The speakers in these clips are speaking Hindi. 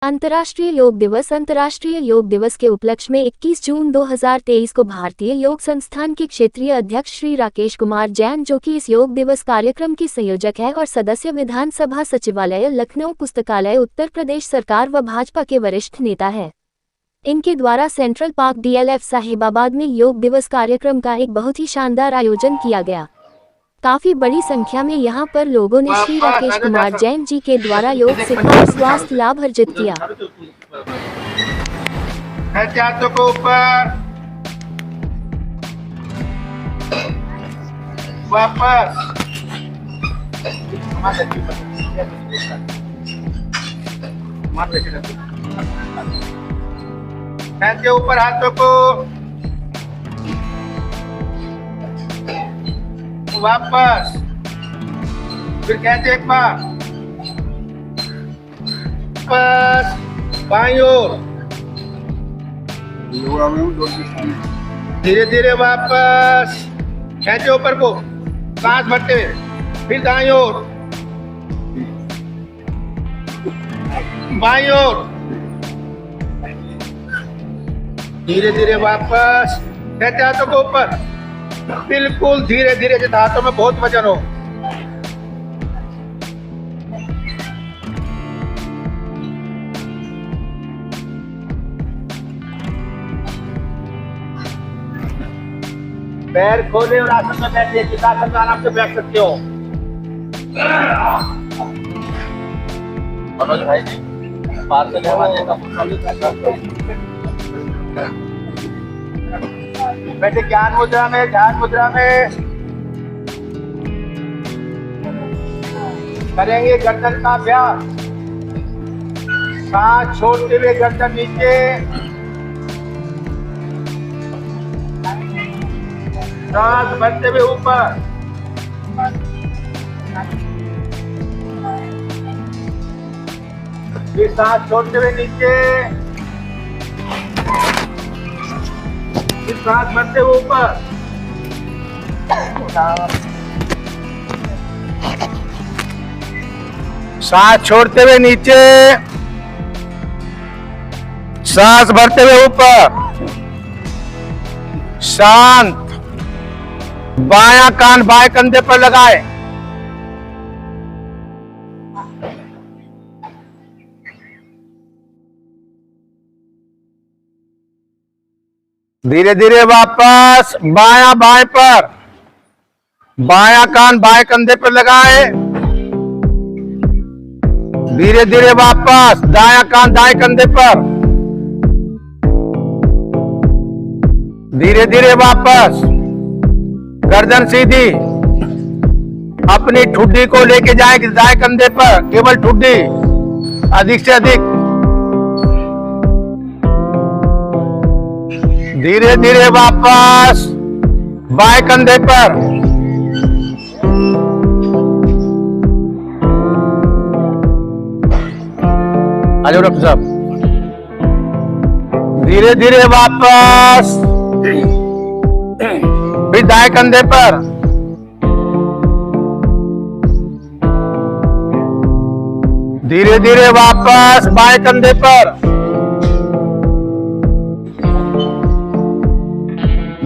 अंतर्राष्ट्रीय योग दिवस के उपलक्ष्य में 21 जून 2023 को भारतीय योग संस्थान के क्षेत्रीय अध्यक्ष श्री राकेश कुमार जैन, जो कि इस योग दिवस कार्यक्रम के संयोजक है और सदस्य विधानसभा सचिवालय लखनऊ पुस्तकालय उत्तर प्रदेश सरकार व भाजपा के वरिष्ठ नेता है, इनके द्वारा सेंट्रल पार्क DLF साहिबाबाद में योग दिवस कार्यक्रम का एक बहुत ही शानदार आयोजन किया गया। काफी बड़ी संख्या में यहां पर लोगों ने श्री राकेश कुमार जैन जी के द्वारा योग सीखा और स्वास्थ्य लाभ अर्जित किया। को ऊपर वापस के ऊपर हाथों को वापस, फिर कहते एक बार वापस बाईं ओर, धीरे धीरे वापस खींचे ऊपर को, सांस भरते हुए, फिर दाईं ओर, बाईं ओर, धीरे धीरे वापस कहते हाथों को ऊपर, बिल्कुल धीरे धीरे, जिस हाथों में बहुत वजन हो। पैर खोले और आसन में बैठिए, जिस आसन में आराम से बैठ सकते हो। मनोज भाई जी पास से बैठे ध्यान मुद्रा में, ध्यान मुद्रा में करेंगे गर्दन का अभ्यास। सांस छोड़ते हुए गर्दन नीचे, सांस भरते हुए ऊपर, फिर सांस छोड़ते हुए नीचे, सांस भरते हुए ऊपर, सांस छोड़ते हुए नीचे, सांस भरते हुए ऊपर, शांत। बायां कान बाएं कंधे पर लगाए, धीरे धीरे वापस बायां बाएं पर, बायां कान बाएं कंधे पर लगाए, धीरे धीरे वापस दायां कान दाएं कंधे पर, धीरे धीरे वापस गर्दन सीधी, अपनी ठुड्डी को लेके जाएंगे दाएं कंधे पर, केवल ठुड्डी, अधिक से अधिक, धीरे धीरे वापस बाएं कंधे पर, आजो डॉक्टर साहब, धीरे धीरे वापस फिर दाएं कंधे पर, धीरे धीरे वापस बाएं कंधे पर,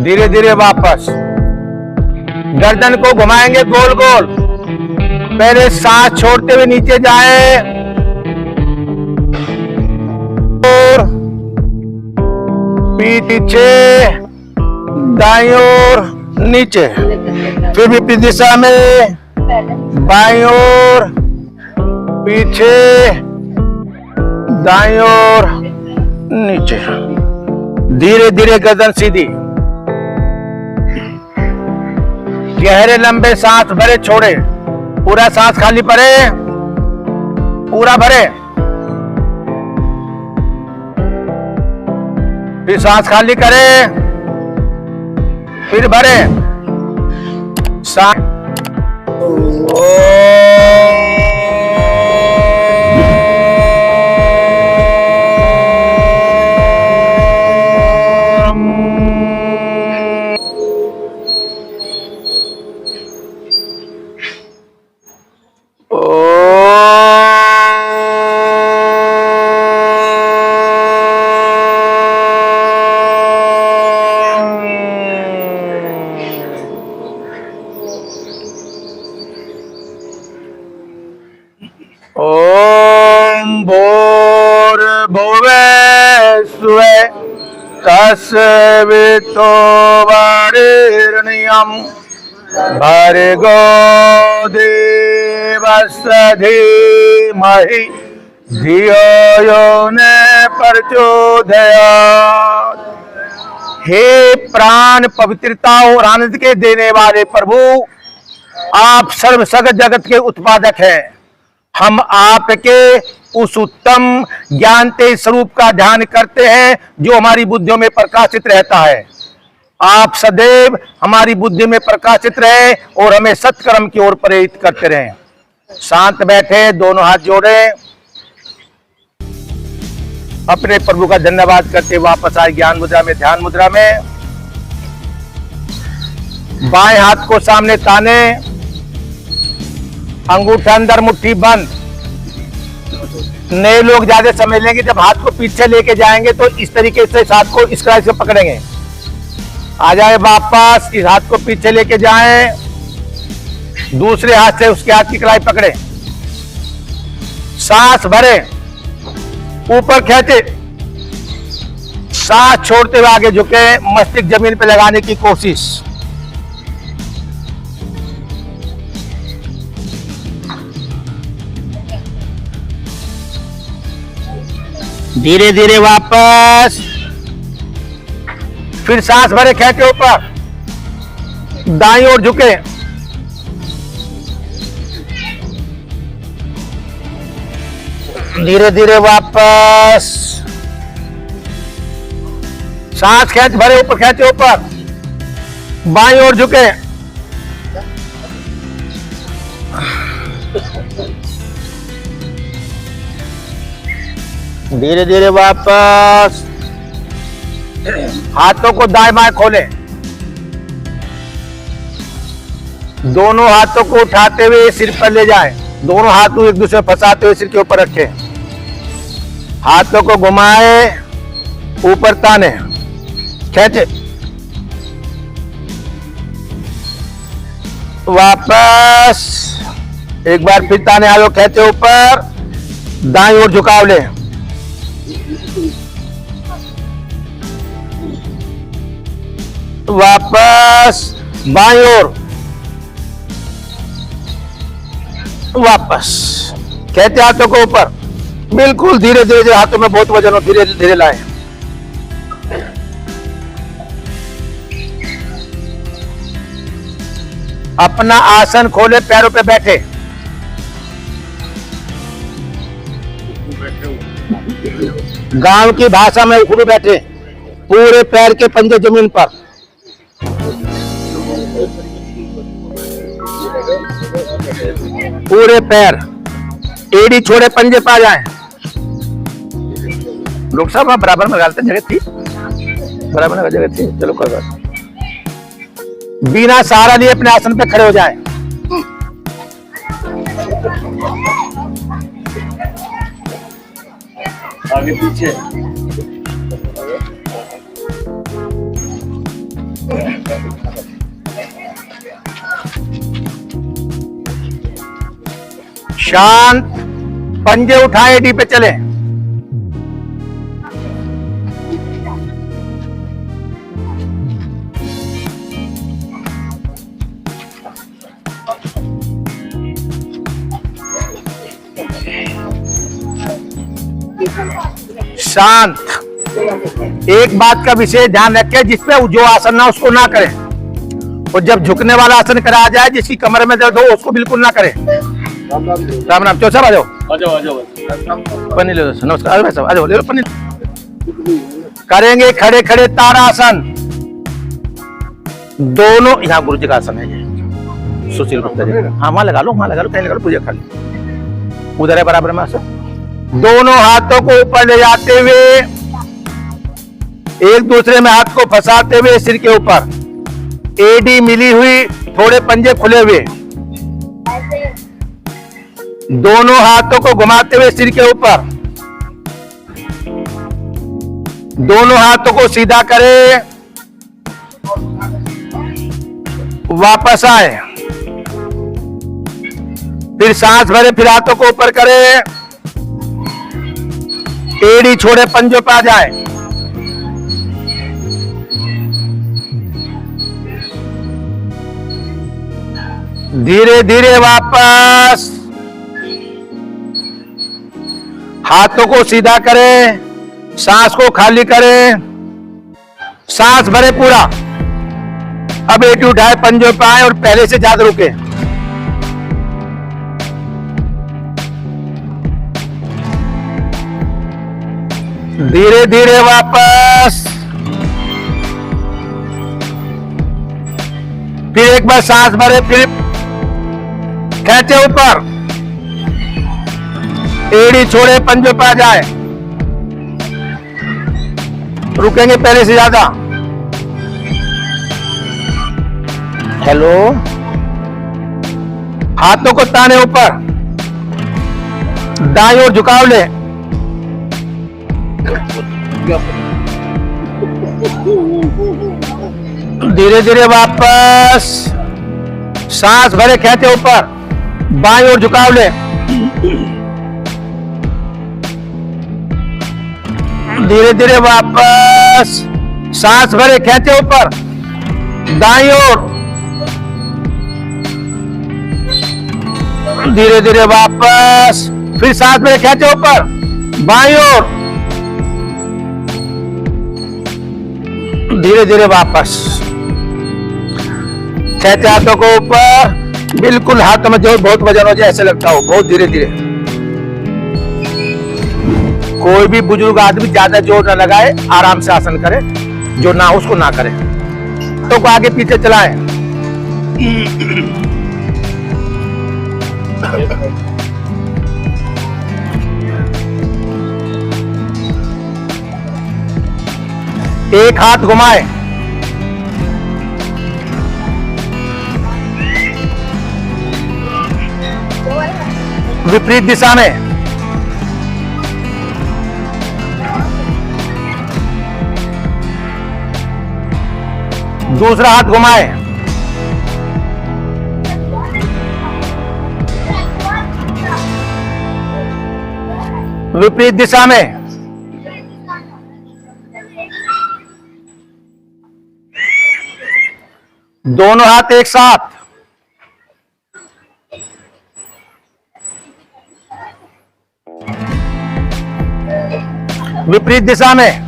धीरे धीरे वापस गर्दन को घुमाएंगे गोल गोल। पहले सांस छोड़ते हुए नीचे जाए और पीछे दाईं ओर नीचे, फिर विपरीत दिशा में बाईं ओर पीछे दाईं ओर नीचे, धीरे धीरे गर्दन सीधी, गहरे लंबे सांस भरे छोड़े, पूरा सांस खाली पड़े, पूरा भरे, फिर सांस खाली करे, फिर भरे, सांस स्वे तस्वितो वरेण्यं भर्गो देवस्य धीमहि धियो यो न प्रचोदयात्। हे प्राण पवित्रता और आनंद के देने वाले प्रभु, आप सर्व सगत जगत के उत्पादक हैं। हम आपके उस उत्तम ज्ञान तेज स्वरूप का ध्यान करते हैं जो हमारी बुद्धियों में प्रकाशित रहता है। आप सदैव हमारी बुद्धि में प्रकाशित रहे और हमें सत्कर्म की ओर प्रेरित करते रहें। शांत बैठे, दोनों हाथ जोड़े, अपने प्रभु का धन्यवाद करते वापस आए ज्ञान मुद्रा में, ध्यान मुद्रा में। बाएं हाथ को सामने ताने, अंगूठा अंदर, मुट्ठी बंद। नए लोग ज्यादा समझ लेंगे, जब हाथ को पीछे लेके जाएंगे तो इस तरीके से हाथ को इस तरह से पकड़ेंगे। आ जाए वापस, इस हाथ को पीछे लेके जाएं, दूसरे हाथ से उसके हाथ की कलाई पकड़े, सांस भरे, ऊपर खींचे, सांस छोड़ते हुए आगे झुके, मस्तिष्क जमीन पे लगाने की कोशिश। धीरे धीरे वापस, फिर सांस भरे, खींचे ऊपर, दाईं ओर झुके, धीरे धीरे वापस, सांस खींच भरे, ऊपर खींचे ऊपर, बाईं ओर झुके, धीरे धीरे वापस, हाथों को दाएं बाएं खोले, दोनों हाथों को उठाते हुए सिर पर ले जाएं, दोनों हाथों एक दूसरे फंसाते हुए सिर के ऊपर रखें, हाथों को घुमाए, ऊपर ताने, खींचे, वापस, एक बार फिर ताने, हाथों खींचे ऊपर, दाईं ओर झुकाव ले, वापस, बाईं ओर, वापस, कहते हाथों को ऊपर, बिल्कुल धीरे धीरे, हाथों में बहुत वजन हो, धीरे धीरे लाएं। अपना आसन खोले, पैरों पे बैठे, गांव की भाषा में उखड़ू बैठे, पूरे पैर के पंजे जमीन पर, पूरे पैर, एड़ी छोड़े, पंजे पा जाए। लोग साहब आप बराबर में डालते, जगह थी, बराबर में जगह थी, चलो कर, बिना सहारा लिए अपने आसन पे खड़े हो जाए। आगे पीछे, शांत, पंजे उठाए, एडी पे चले, शांत। एक बात का विशेष ध्यान रखें, जिसपे जो आसन ना उसको ना करें, और जब झुकने वाला आसन कराया जाए, जिसकी कमर में दर्द हो उसको बिल्कुल ना करें। राम राम, चौसा आ जाओ, पनीर ले लो, नमस्कार, भाई साहब आ जाओ, ले लो पनीर। करेंगे खड़े खड़े तारासन, दोनों, यहाँ गुरु जी का आसन है ये, सुशील गुप्ता जी, हाँ वहां लगा लो, वहां लगा लो, कहीं लगा लो, पूजा खाली, उधर है बराबर में आसन। दोनों हाथों को ऊपर ले जाते हुए, एक दूसरे में हाथ को फंसाते हुए सिर के ऊपर, एडी मिली हुई, थोड़े पंजे खुले हुए, दोनों हाथों को घुमाते हुए सिर के ऊपर, दोनों हाथों को सीधा करें, वापस आए, फिर सांस भरे, फिर हाथों को ऊपर करें, एड़ी छोड़े, पंजों पे आ जाए, धीरे धीरे वापस। हाथों को सीधा करें, सांस को खाली करें, सांस भरे पूरा। अब एटी उठाए, पंजों पे आए और पहले से ज्यादा रुके। धीरे धीरे वापस। फिर एक बार सांस भरे, फिर खेचे ऊपर, एड़ी छोड़े, पंजों पे आ जाए, रुकेंगे पहले से ज्यादा। हेलो, हाथों को ताने ऊपर, दाईं ओर झुकाव ले। धीरे धीरे वापस, सांस भरे, खेचे ऊपर, बाईं ओर झुकाव ले। धीरे धीरे वापस, सांस भरे, खेचे ऊपर, दाईं ओर। धीरे धीरे वापस, फिर सांस भरे, खेचे ऊपर, बाईं ओर। धीरे धीरे वापस, खेचे हाथों को ऊपर, बिल्कुल हाथों में जो बहुत वजन हो जाए ऐसे लगता हो, बहुत धीरे धीरे। कोई भी बुजुर्ग आदमी ज्यादा जोर न लगाए, आराम से आसन करे, जो ना हो उसको ना करे। तो को आगे पीछे चलाएं। एक हाथ घुमाए, विपरीत दिशा में। दूसरा हाथ घुमाए, विपरीत दिशा में। दोनों हाथ एक साथ, विपरीत दिशा में।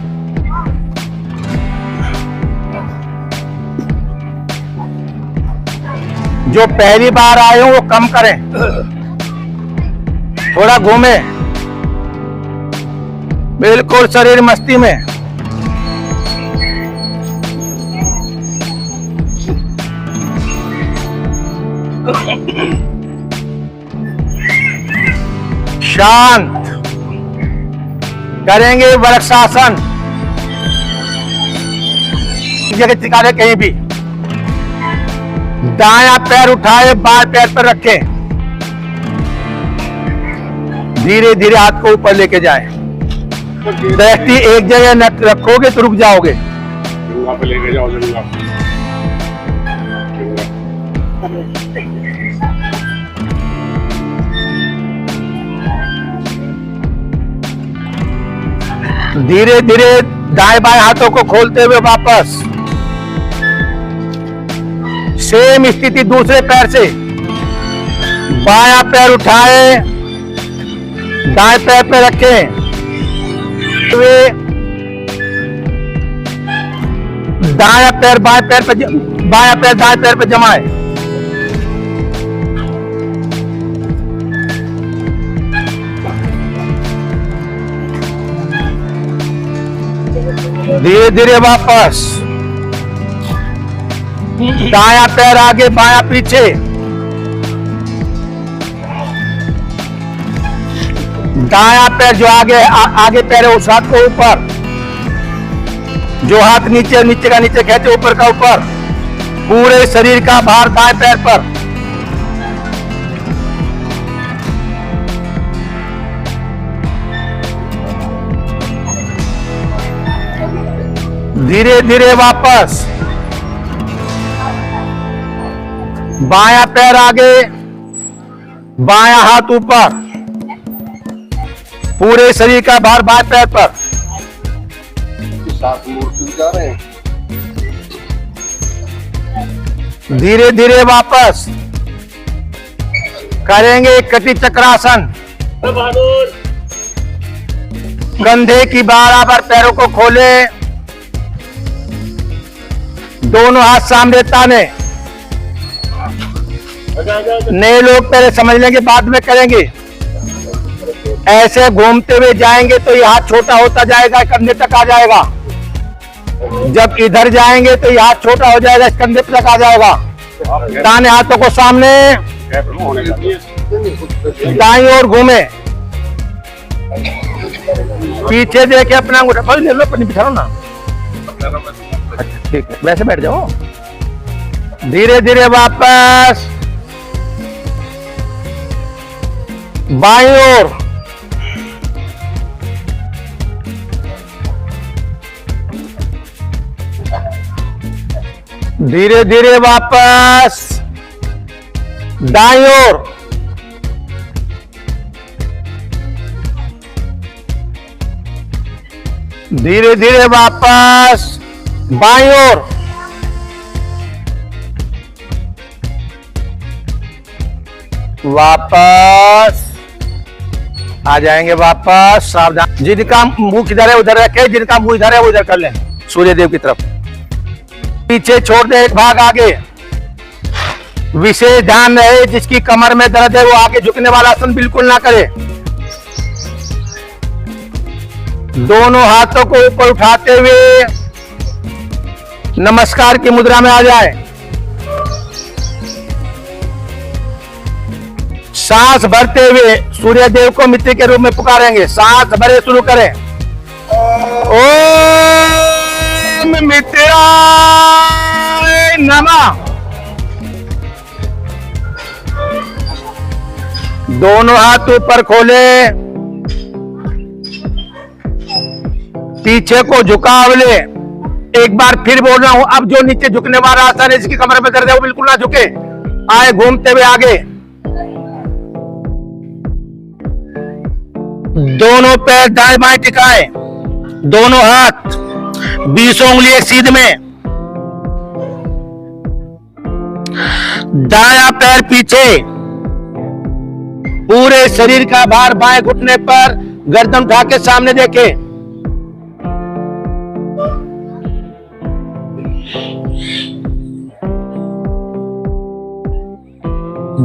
जो पहली बार आए हो वो कम करें, थोड़ा घूमे, बिल्कुल शरीर मस्ती में। शांत करेंगे वृक्षासन। जगह टिकाने कहीं भी, दायां पैर उठाए, बाएं पैर पर रखें, धीरे धीरे हाथ को ऊपर लेके जाए। दृष्टि एक जगह न रखोगे तो रुक जाओगे। पे लेके जाओ जरूर। धीरे धीरे दाएं बाएं हाथों को खोलते हुए वापस, सेम स्थिति दूसरे पैर से। बायां पैर उठाए, दाएं पैर पे रखें, दायां पैर बाएं पैर पे, बायां पैर दाएं पैर पे जमाए। धीरे धीरे वापस, दायां पैर आगे, बायां पीछे। दायां पैर जो आगे आगे पैर है उस हाथ को ऊपर, जो हाथ नीचे, नीचे का नीचे खेचे, ऊपर का ऊपर। पूरे शरीर का भार दाएं पैर पर। धीरे धीरे वापस, बायां पैर आगे, बायां हाथ ऊपर, पूरे शरीर का भार बाएं पैर पर। साथ मूर्ति जा रहे हैं। धीरे धीरे वापस, करेंगे कटी चक्रासन। कंधे की बराबर पैरों को खोले, दोनों हाथ सामने ताने। नए लोग पहले समझ लेंगे, बाद में करेंगे। ऐसे घूमते हुए जाएंगे तो ये हाथ छोटा होता जाएगा, कंधे तक आ जाएगा। जब इधर जाएंगे तो ये हाथ छोटा हो जाएगा, इस कंधे तक आ जाएगा। दाहिने हाथों को सामने, दाईं ओर घूमे, पीछे देखे अपना अंगूठा। भाई ले लो, अपनी बिठा लो ना। अच्छा ठीक है, वैसे बैठ जाओ। धीरे धीरे वापस बाईं ओर, धीरे धीरे वापस दाईं ओर, धीरे धीरे वापस बाईं ओर, वापस आ जाएंगे। वापस सावधान, जिनका मुंह किधर है उधर रखे, जिनका मुंह इधर है वो इधर कर लें, सूर्य देव की तरफ। पीछे छोड़ दे, एक भाग आगे। विशेष ध्यान रहे, जिसकी कमर में दर्द है वो आगे झुकने वाला आसन बिल्कुल ना करे। दोनों हाथों को ऊपर उठाते हुए नमस्कार की मुद्रा में आ जाए। सांस भरते हुए सूर्य देव को मित्र के रूप में पुकारेंगे। सांस भरे शुरू करें। ओम मित्राय नमः। दोनों हाथ ऊपर खोले, पीछे को झुकाव ले। एक बार फिर बोल रहा हूं, अब जो नीचे झुकने वाला आसन है, जिसकी कमर में दर्द है वो बिल्कुल ना झुके। आए घूमते हुए आगे, दोनों पैर दाएं बाएं टिकाए, दोनों हाथ 20 उंगली एक सीध में, दायां पैर पीछे, पूरे शरीर का भार बाएं घुटने पर, गर्दन उठा के सामने देखे।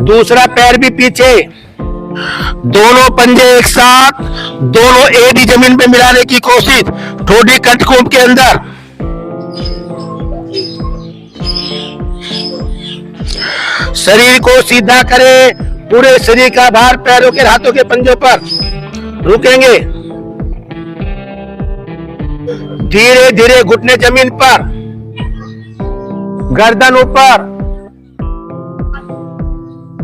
दूसरा पैर भी पीछे, दोनों पंजे एक साथ, दोनों एड़ी जमीन पे मिलाने की कोशिश, ठोड़ी कटकुंभ के अंदर। शरीर को सीधा करे, पूरे शरीर का भार पैरों के हाथों के पंजों पर। रुकेंगे, धीरे धीरे घुटने जमीन पर, गर्दन ऊपर,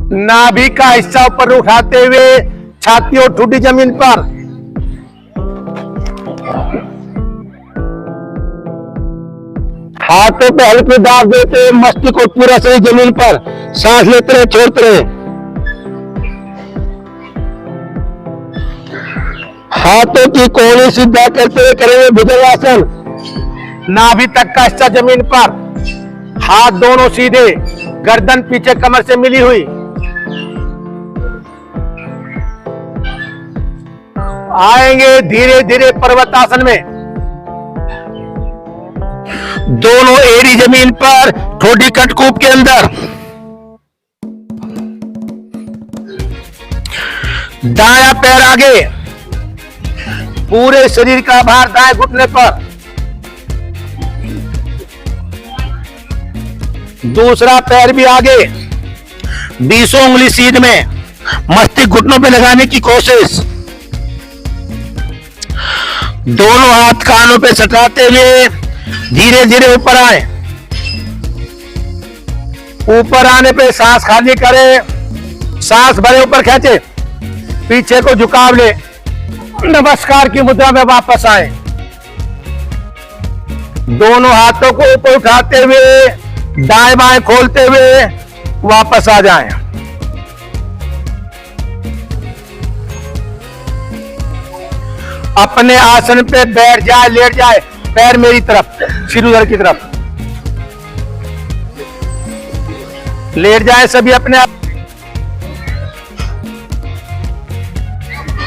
नाभि का हिस्सा ऊपर उठाते हुए छाती और ठुड्डी जमीन पर। हाथों पे हल्के दाब देते हुए मस्तिष्क और पूरा शरीर जमीन पर। सांस लेते रहे, छोड़ते रहे। हाथों की कोहनी सीधा करते हुए करेंगे भुजंगासन। नाभि तक का हिस्सा जमीन पर, हाथ दोनों सीधे, गर्दन पीछे कमर से मिली हुई। आएंगे धीरे धीरे पर्वतासन में, दोनों एड़ी जमीन पर, ठोड़ी कटकूप के अंदर। दायां पैर आगे, पूरे शरीर का भार दाएं घुटने पर। दूसरा पैर भी आगे, 20 उंगली सीध में, मस्तिष्क घुटनों पे लगाने की कोशिश। दोनों हाथ कानों पे सटाते हुए धीरे धीरे ऊपर आए। ऊपर आने पे सांस खाली करे, सांस भरे ऊपर खींचे, पीछे को झुकाव ले, नमस्कार की मुद्रा में वापस आए। दोनों हाथों को ऊपर उठाते हुए दाएं बाएं खोलते हुए वापस आ जाएं। अपने आसन पे बैठ जाए, लेट जाए, पैर मेरी तरफ, सिर उधर की तरफ। लेट जाए सभी अपने आप।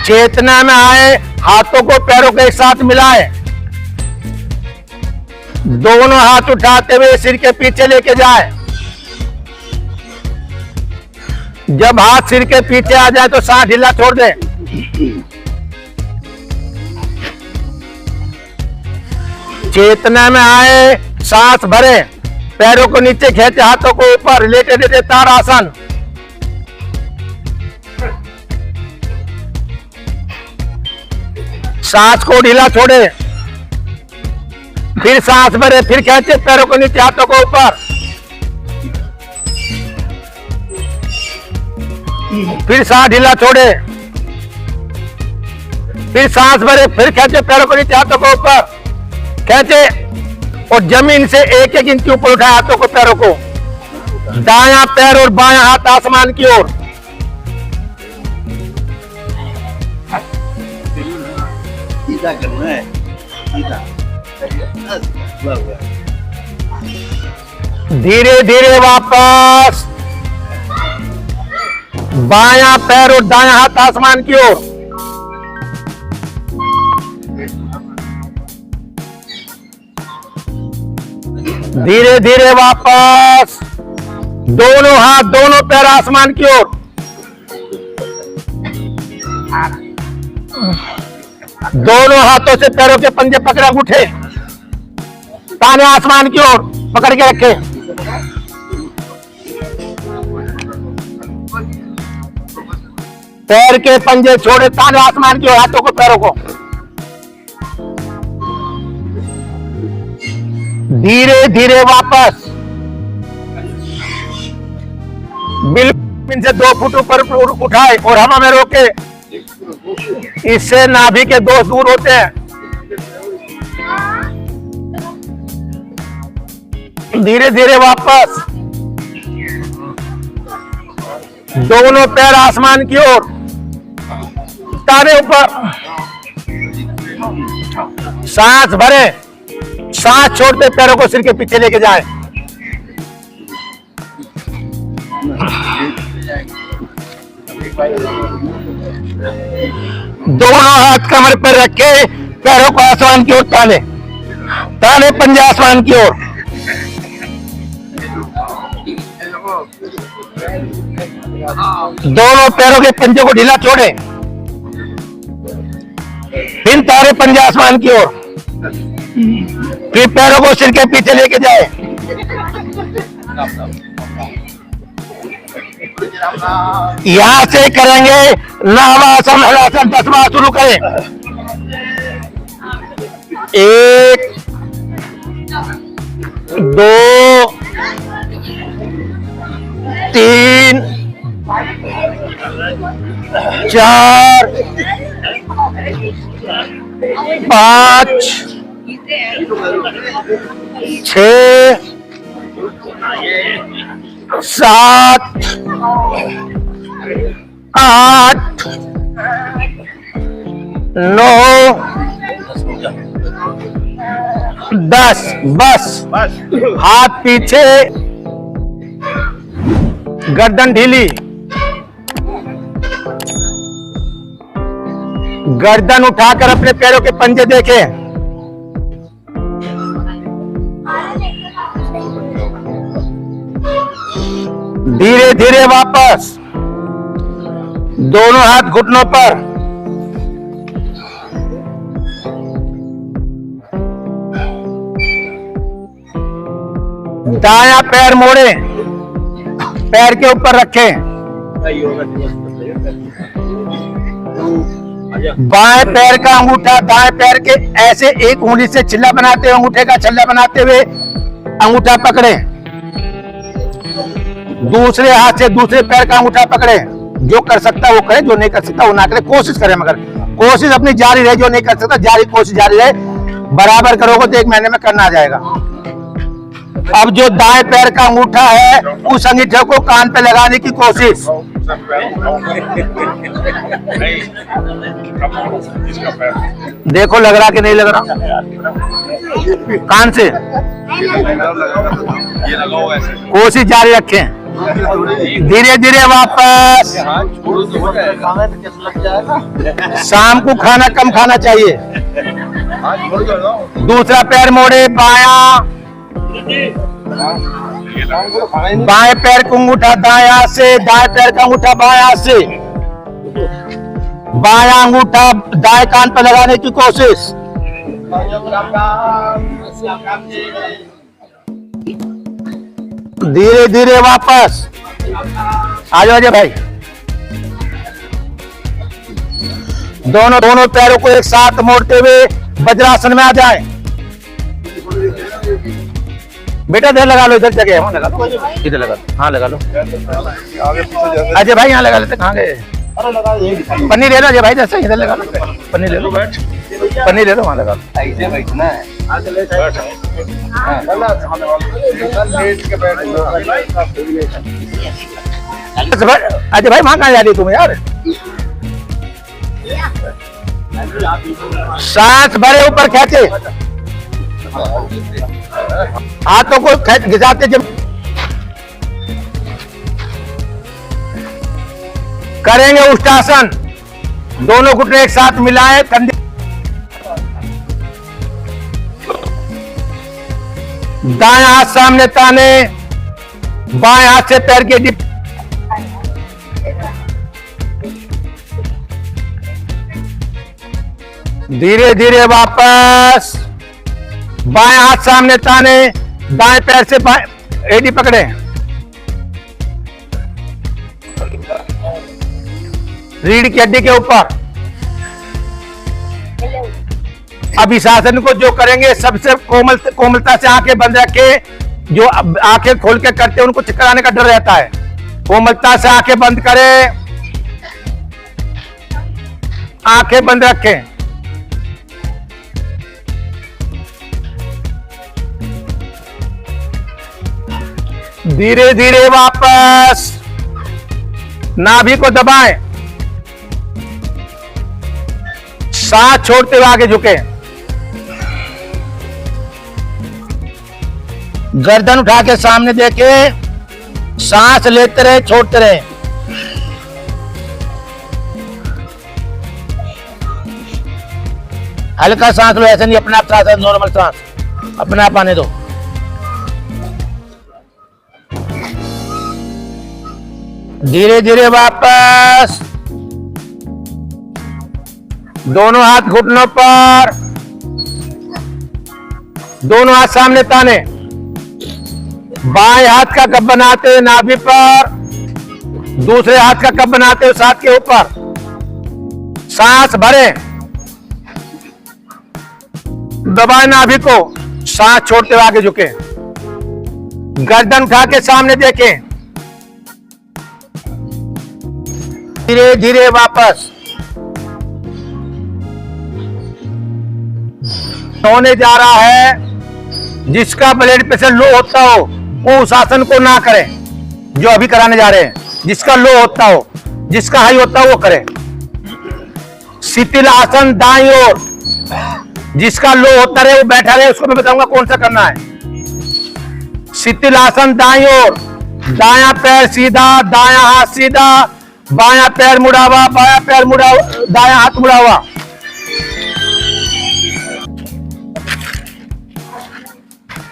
चेतना में आए, हाथों को पैरों के साथ मिलाएं, दोनों हाथ उठाते हुए सिर के पीछे लेके जाएं। जब हाथ सिर के पीछे आ जाए तो सांस ढीला छोड़ दें। चेतना में आए, सांस भरें, पैरों को नीचे खींचे, हाथों को ऊपर, लेटे लेटे ताड़ासन। सांस को ढीला छोड़े, फिर सांस भरे, फिर खींचे पैरों को नीचे, हाथों को ऊपर, फिर सांस ढीला छोड़े, फिर सांस भरे, फिर खींचे पैरों को नीचे, हाथों को ऊपर, खींचे और जमीन से एक एक इंच ऊपर उठाए हाथों को, पैरों को। दायां पैर और बायां हाथ आसमान की ओर। सीधा करना है, सीधा। धीरे धीरे वापस, बायां पैर और दायां हाथ आसमान की ओर। धीरे धीरे वापस, दोनों हाथ दोनों पैर आसमान की ओर। दोनों हाथों से पैरों के पंजे पकड़े, अंगूठे ताने आसमान की ओर पकड़ के रखे। पैर के पंजे छोड़े, ताने आसमान की ओर, हाथों को पैरों को। धीरे धीरे वापस, बिल्कुल से 2 फुट ऊपर उठाए और हवा में रोके। इससे नाभि के दोष दूर होते हैं। धीरे धीरे वापस, दोनों पैर आसमान की ओर, तारे ऊपर। सांस भरे, सांस छोड़ते पैरों को सिर के पीछे लेके जाए। दोनों हाथ कमर पर रखे, पैरों को आसमान की ओर ताने, ताने पंजे आसमान की ओर। दोनों पैरों के पंजे को ढीला छोड़े, फिर तारे पंजे आसमान की ओर, फिर पैरों को सिर के पीछे लेके जाए। यहां से करेंगे नामासन, हलासन, 10 बार शुरू करें। 1 2 3 4 5 6 7 8 9 10। बस हाथ पीछे, गर्दन ढीली, गर्दन उठाकर अपने पैरों के पंजे देखें। धीरे धीरे वापस, दोनों हाथ घुटनों पर, दायां पैर मोड़े, पैर के ऊपर रखें। बाएं पैर का अंगूठा दाएं पैर के ऐसे एक उंगली से छिल्ला बनाते हुए, अंगूठे का छल्ला बनाते हुए अंगूठा पकड़े। दूसरे हाथ से दूसरे पैर का अंगूठा पकड़े। जो कर सकता वो करे, जो नहीं कर सकता वो ना करे। कोशिश करें, मगर कोशिश अपनी जारी रहे। जो नहीं कर सकता जारी कोशिश जारी रहे। बराबर करोगे तो 1 महीने में करना आ जाएगा। अब जो दाएं पैर का अंगूठा है उस अंगूठे को कान पे लगाने की कोशिश। देखो लग रहा कि नहीं लग रहा। कान से कोशिश जारी रखें। धीरे धीरे वापस। छोड़ो तो हो जाएगा, कैसे लग जाएगा। शाम को खाना कम खाना चाहिए। छोड़ दो। दूसरा पैर मोड़े, बायां। बाएं पैर का अंगूठा दाएं हाथ से, दाएं पैर का अंगूठा बाएं हाथ से। बायां अंगूठा दाएं कान पर लगाने की कोशिश। धीरे धीरे वापस। आ जाओ अजय भाई। दोनों पैरों को एक साथ मोड़ते हुए वज्रासन में आ जाए। बेटा इधर लगा लो, इधर जगह है, वहां लगा लो, इधर लगा लो। हाँ लगा लो अजय भाई, यहाँ लगा लेते। कहाँ गए? पन्नी ले लो अजय भाई, जैसे इधर लगा लो। पन्नी ले लो, पन्नी ले लो, वहां लगा लो। ऐसे बैठना है। अजय भाई वहां कहाँ जा रही तुम यार? सांस भरे ऊपर खेचे, हाथों को घिसाते जब करेंगे उष्टासन। दोनों घुटने एक साथ मिलाएं, कंधे दाएं हाथ सामने ताने, बाएं हाथ से पैर के डिप। धीरे धीरे वापस। बाएं हाथ सामने ताने, दाएं पैर से बाएं एडी पकड़े। रीढ़ की हड्डी के ऊपर। अब इस आसन को जो करेंगे सबसे कोमलता से आंखें बंद रखे। जो आंखें खोल के करते हैं उनको चक्कर आने का डर रहता है। कोमलता से आंखें बंद करें, आंखें बंद रखें। धीरे धीरे वापस। नाभि को दबाएं, सांस छोड़ते हुए आगे झुके। गर्दन उठा के सामने देखे, सांस लेते रहे, छोड़ते रहे। हल्का सांस लो, ऐसे नहीं अपने आप सांस, नॉर्मल सांस अपने आप आने दो। धीरे धीरे वापस। दोनों हाथ घुटनों पर, दोनों हाथ सामने ताने। बाएं हाथ का कप बनाते हुए नाभि पर, दूसरे हाथ का कप बनाते हुए साथ के ऊपर। सांस भरे, दबाए नाभि को, सांस छोड़ते हुए आगे झुके। गर्दन उठा के सामने देखें। धीरे धीरे वापस। होने जा रहा है। जिसका ब्लड प्रेशर लो होता हो वो उस आसन को ना करें जो अभी कराने जा रहे हैं। जिसका लो होता हो, जिसका हाई होता हो वो करें। शिथिल आसन दाईं ओर। जिसका लो होता रहे वो बैठा रहे, उसको मैं बताऊंगा कौन सा करना है। शिथिल आसन दाईं ओर। दायां पैर सीधा, दायां हाथ सीधा, बायां पैर मुड़ा हुआ, बायां पैर मुड़ा हुआ, दायां हाथ मुड़ा हुआ।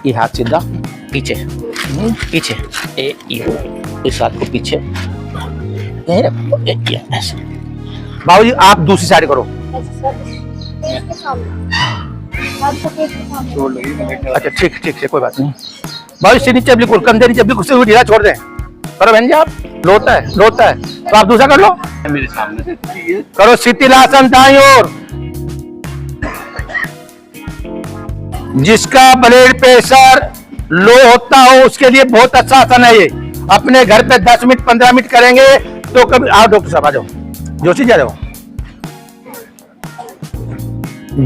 ये हाथ सीधा पीछे, पीछे इस हाथ को पीछे। बाबूजी आप दूसरी साइड करो। अच्छा ठीक ठीक ठीक, कोई बात नहीं। बाबू से नीचे बिल्कुल, कंधे नीचे बिल्कुल, से ढीला छोड़ दें। करो बहन जी, आप लोटा है तो आप दूसरा कर लो। मेरे सामने से करो शिथिल आसन दाईं ओर। जिसका ब्लड प्रेशर लो होता हो उसके लिए बहुत अच्छा आसन है ये। अपने घर पे 10 मिनट 15 मिनट करेंगे तो कभी। आओ डॉक्टर साहब आ जाओ, जोशी जा रहे हो।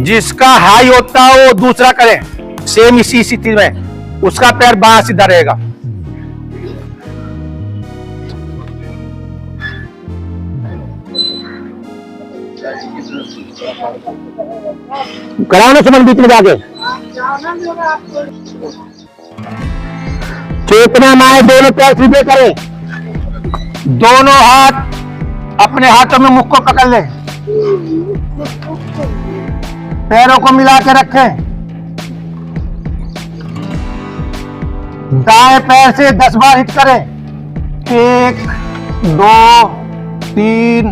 जिसका हाई होता हो वो दूसरा करें, सेम इसी स्थिति में। उसका पैर बाहर सीधा रहेगा। कराओ ना सुमन बीच में जाके। चेतना में आए, दोनों पैर सीधे करें, दोनों हाथ अपने हाथों में मुख को पकड़ लें, पैरों को मिला के रखें, दाएं पैर से 10 बार हिट करें, 1 2 3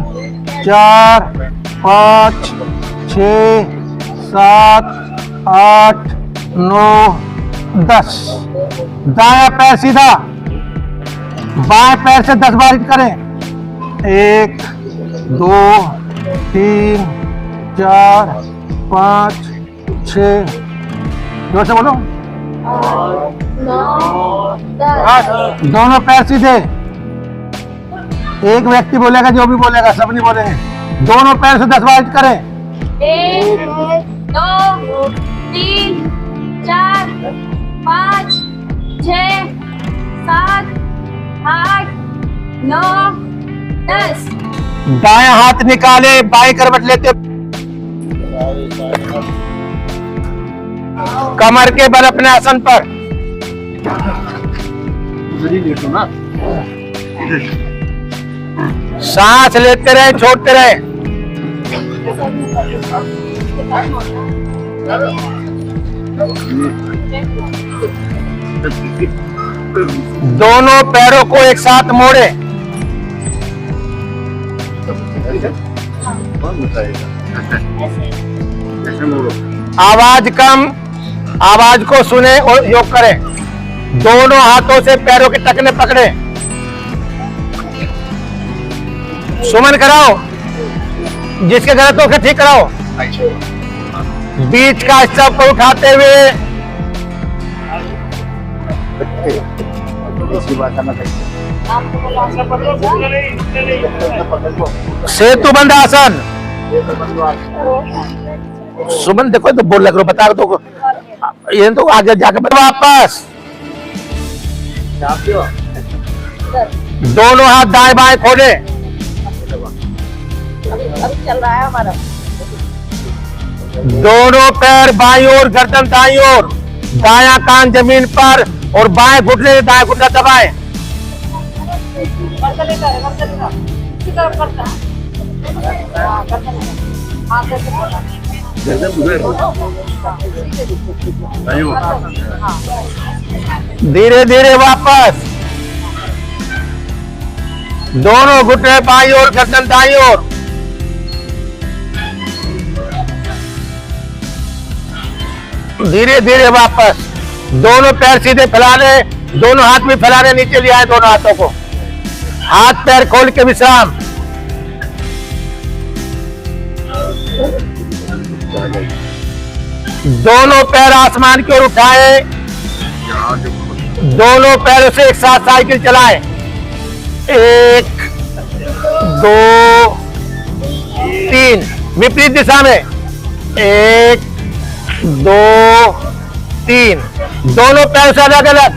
4 5 6 7 8 9 10। दाया पैर सीधा, बाएं पैर से 10 बार हिट करें, 1 2 3 4 5 6, जोर से बोलो, 9 10। दोनों पैर सीधे। एक व्यक्ति बोलेगा, जो भी बोलेगा सब नहीं बोलेंगे। दोनों पैर से 10 बार हिट करें, 1 2 3 4 5 6 7 8 9 10। दायां हाथ निकाले, बाएं करवट लेते, कमर के बल अपने आसन पर, सांस लेते रहे, छोड़ते रहे। दोनों पैरों को एक साथ मोड़े, आवाज कम, आवाज को सुने और योग करें। दोनों हाथों से पैरों के टखने पकड़े, सुमन कराओ, जिसके गलत हो के ठीक कराओ। बीच का हिस्सा को उठाते हुए सेतु बंद आसन। सुमन देखो तो बोल लग रहा, बता दो ये तो आगे जाके वापस। दोनों हाथ दाएं बाएं खोले, अभी चल रहा है हमारा। दोनों पैर बाईं ओर, गर्दन दाईं ओर, दायां कान जमीन पर और बाएं घुटने से दाएं घुटना दबाएं। धीरे धीरे वापस। दोनों घुटने बाईं ओर, गर्दन दाईं ओर। धीरे धीरे वापस। दोनों पैर सीधे फैला रहे, दोनों हाथ भी फैला रहे, नीचे ले आए दोनों हाथों को, हाथ पैर खोल के विश्राम। दोनों पैर आसमान की ओर उठाए, दोनों पैरों से एक साथ साइकिल चलाएं। 1 2 3, विपरीत दिशा में। 1 2 3, दोनों पैर से अलग अलग,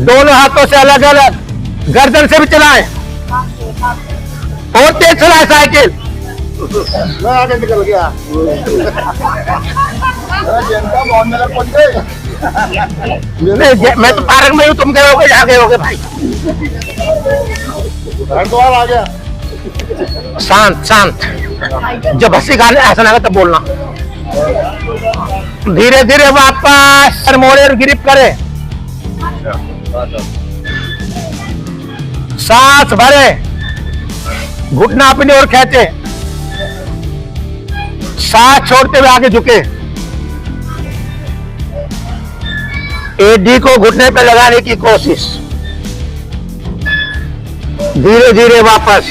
दोनों हाथों से अलग अलग, गर्दन से भी चलाएं और तेज चलाएं साइकिल। मैं आगे निकल गया। मैं तो पार्क में हूँ, तुम गए होगे, जहाँ गए होगे भाई। आ गया। शांत शांत, जब हंसी गाने ऐसा लगा तब बोलना। धीरे धीरे वापस, सर मोड़े और ग्रिप करें, सांस भरे, घुटना अपनी ओर खींचे, सांस छोड़ते हुए आगे झुके, एडी को घुटने पे लगाने की कोशिश। धीरे धीरे वापस।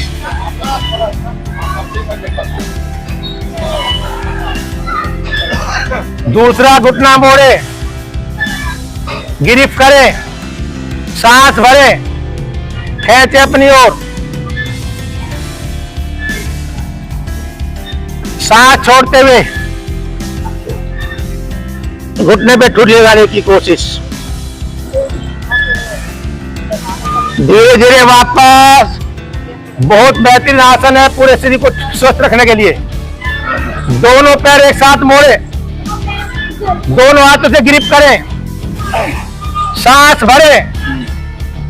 दूसरा घुटना मोड़े, गिरिफ्त करे, सांस भरे, खींचे अपनी ओर, सांस छोड़ते हुए घुटने पे ठुड्डी लगाने की कोशिश। धीरे धीरे वापस। बहुत बेहतरीन आसन है पूरे शरीर को स्वस्थ रखने के लिए। दोनों पैर एक साथ मोड़े, दोनों हाथों से ग्रिप करें, सांस भरे,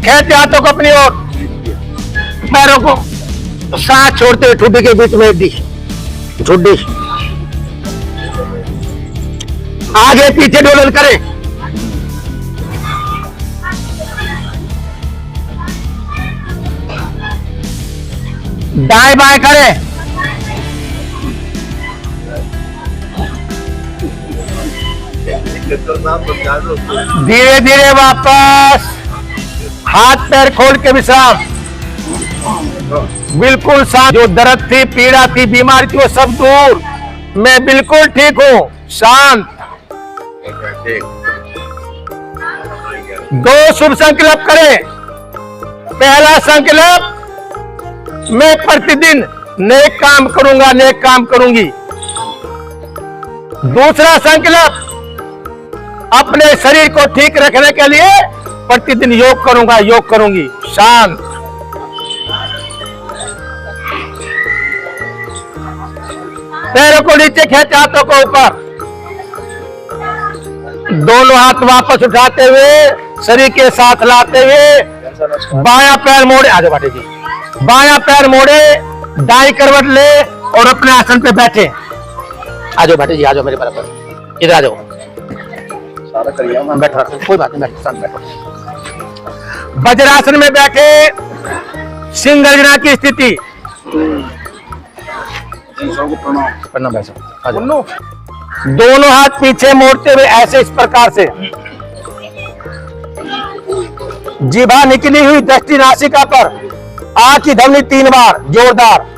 खेलते हाथों को अपनी ओर, पैरों को सांस छोड़ते हुए ठुड्डी के बीच में दी ठुड्डी आगे पीछे डोलन करे। दाएं बाएं करे। धीरे धीरे वापस हाथ पैर खोल के विश्राम। बिल्कुल शांत। जो दर्द थी, पीड़ा थी, बीमारी थी, वो सब दूर। मैं बिल्कुल ठीक हूं, शांत। दो शुभ संकल्प करें। पहला संकल्प, मैं प्रतिदिन नेक काम करूंगा, नेक काम करूंगी। दूसरा संकल्प, अपने शरीर को ठीक रखने के लिए प्रतिदिन योग करूंगा, योग करूंगी। शांत। पैरों को नीचे खींचे, हाथों को ऊपर। दोनों हाथ वापस उठाते हुए शरीर के साथ लाते हुए बायां पैर मोड़े। आ जाओ भाटी जी, बायां पैर मोड़े, दाई करवट ले और अपने आसन पे बैठे। आ जाओ भाटी जी, आ जाओ मेरे बराबर, इधर आ जाओ। बैठो, कोई बात नहीं, बैठो, शांत बैठो। वज्रासन में बैठे, सिंह गर्जना की स्थिति। प्रणाम भाई साहब। दोनों हाथ पीछे मोड़ते हुए ऐसे इस प्रकार से, जीभा निकली हुई, दृष्टि नासिका पर, आंख की धमनी 3 बार जोरदार।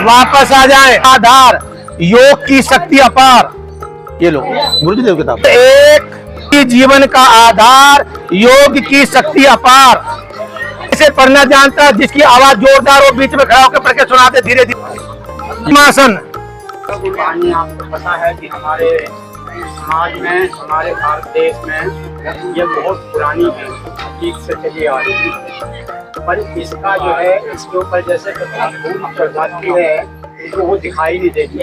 वापस आ जाए। आधार, योग की शक्ति अपार। ये लो गुरुजी देव किताब। एक ही जीवन का आधार, योग की शक्ति अपार। इसे पढ़ना जानता है, जिसकी आवाज जोरदार हो, बीच में खड़ा होकर पढ़ के सुनाते धीरे धीरे। आसन। आपको पता है कि हमारे समाज में, हमारे भारत देश में ये बहुत पुरानी है, ठीक से चली आ रही है। पर इसका जो है, इसके ऊपर जैसे प्रजाति है तो वो दिखाई नहीं देती,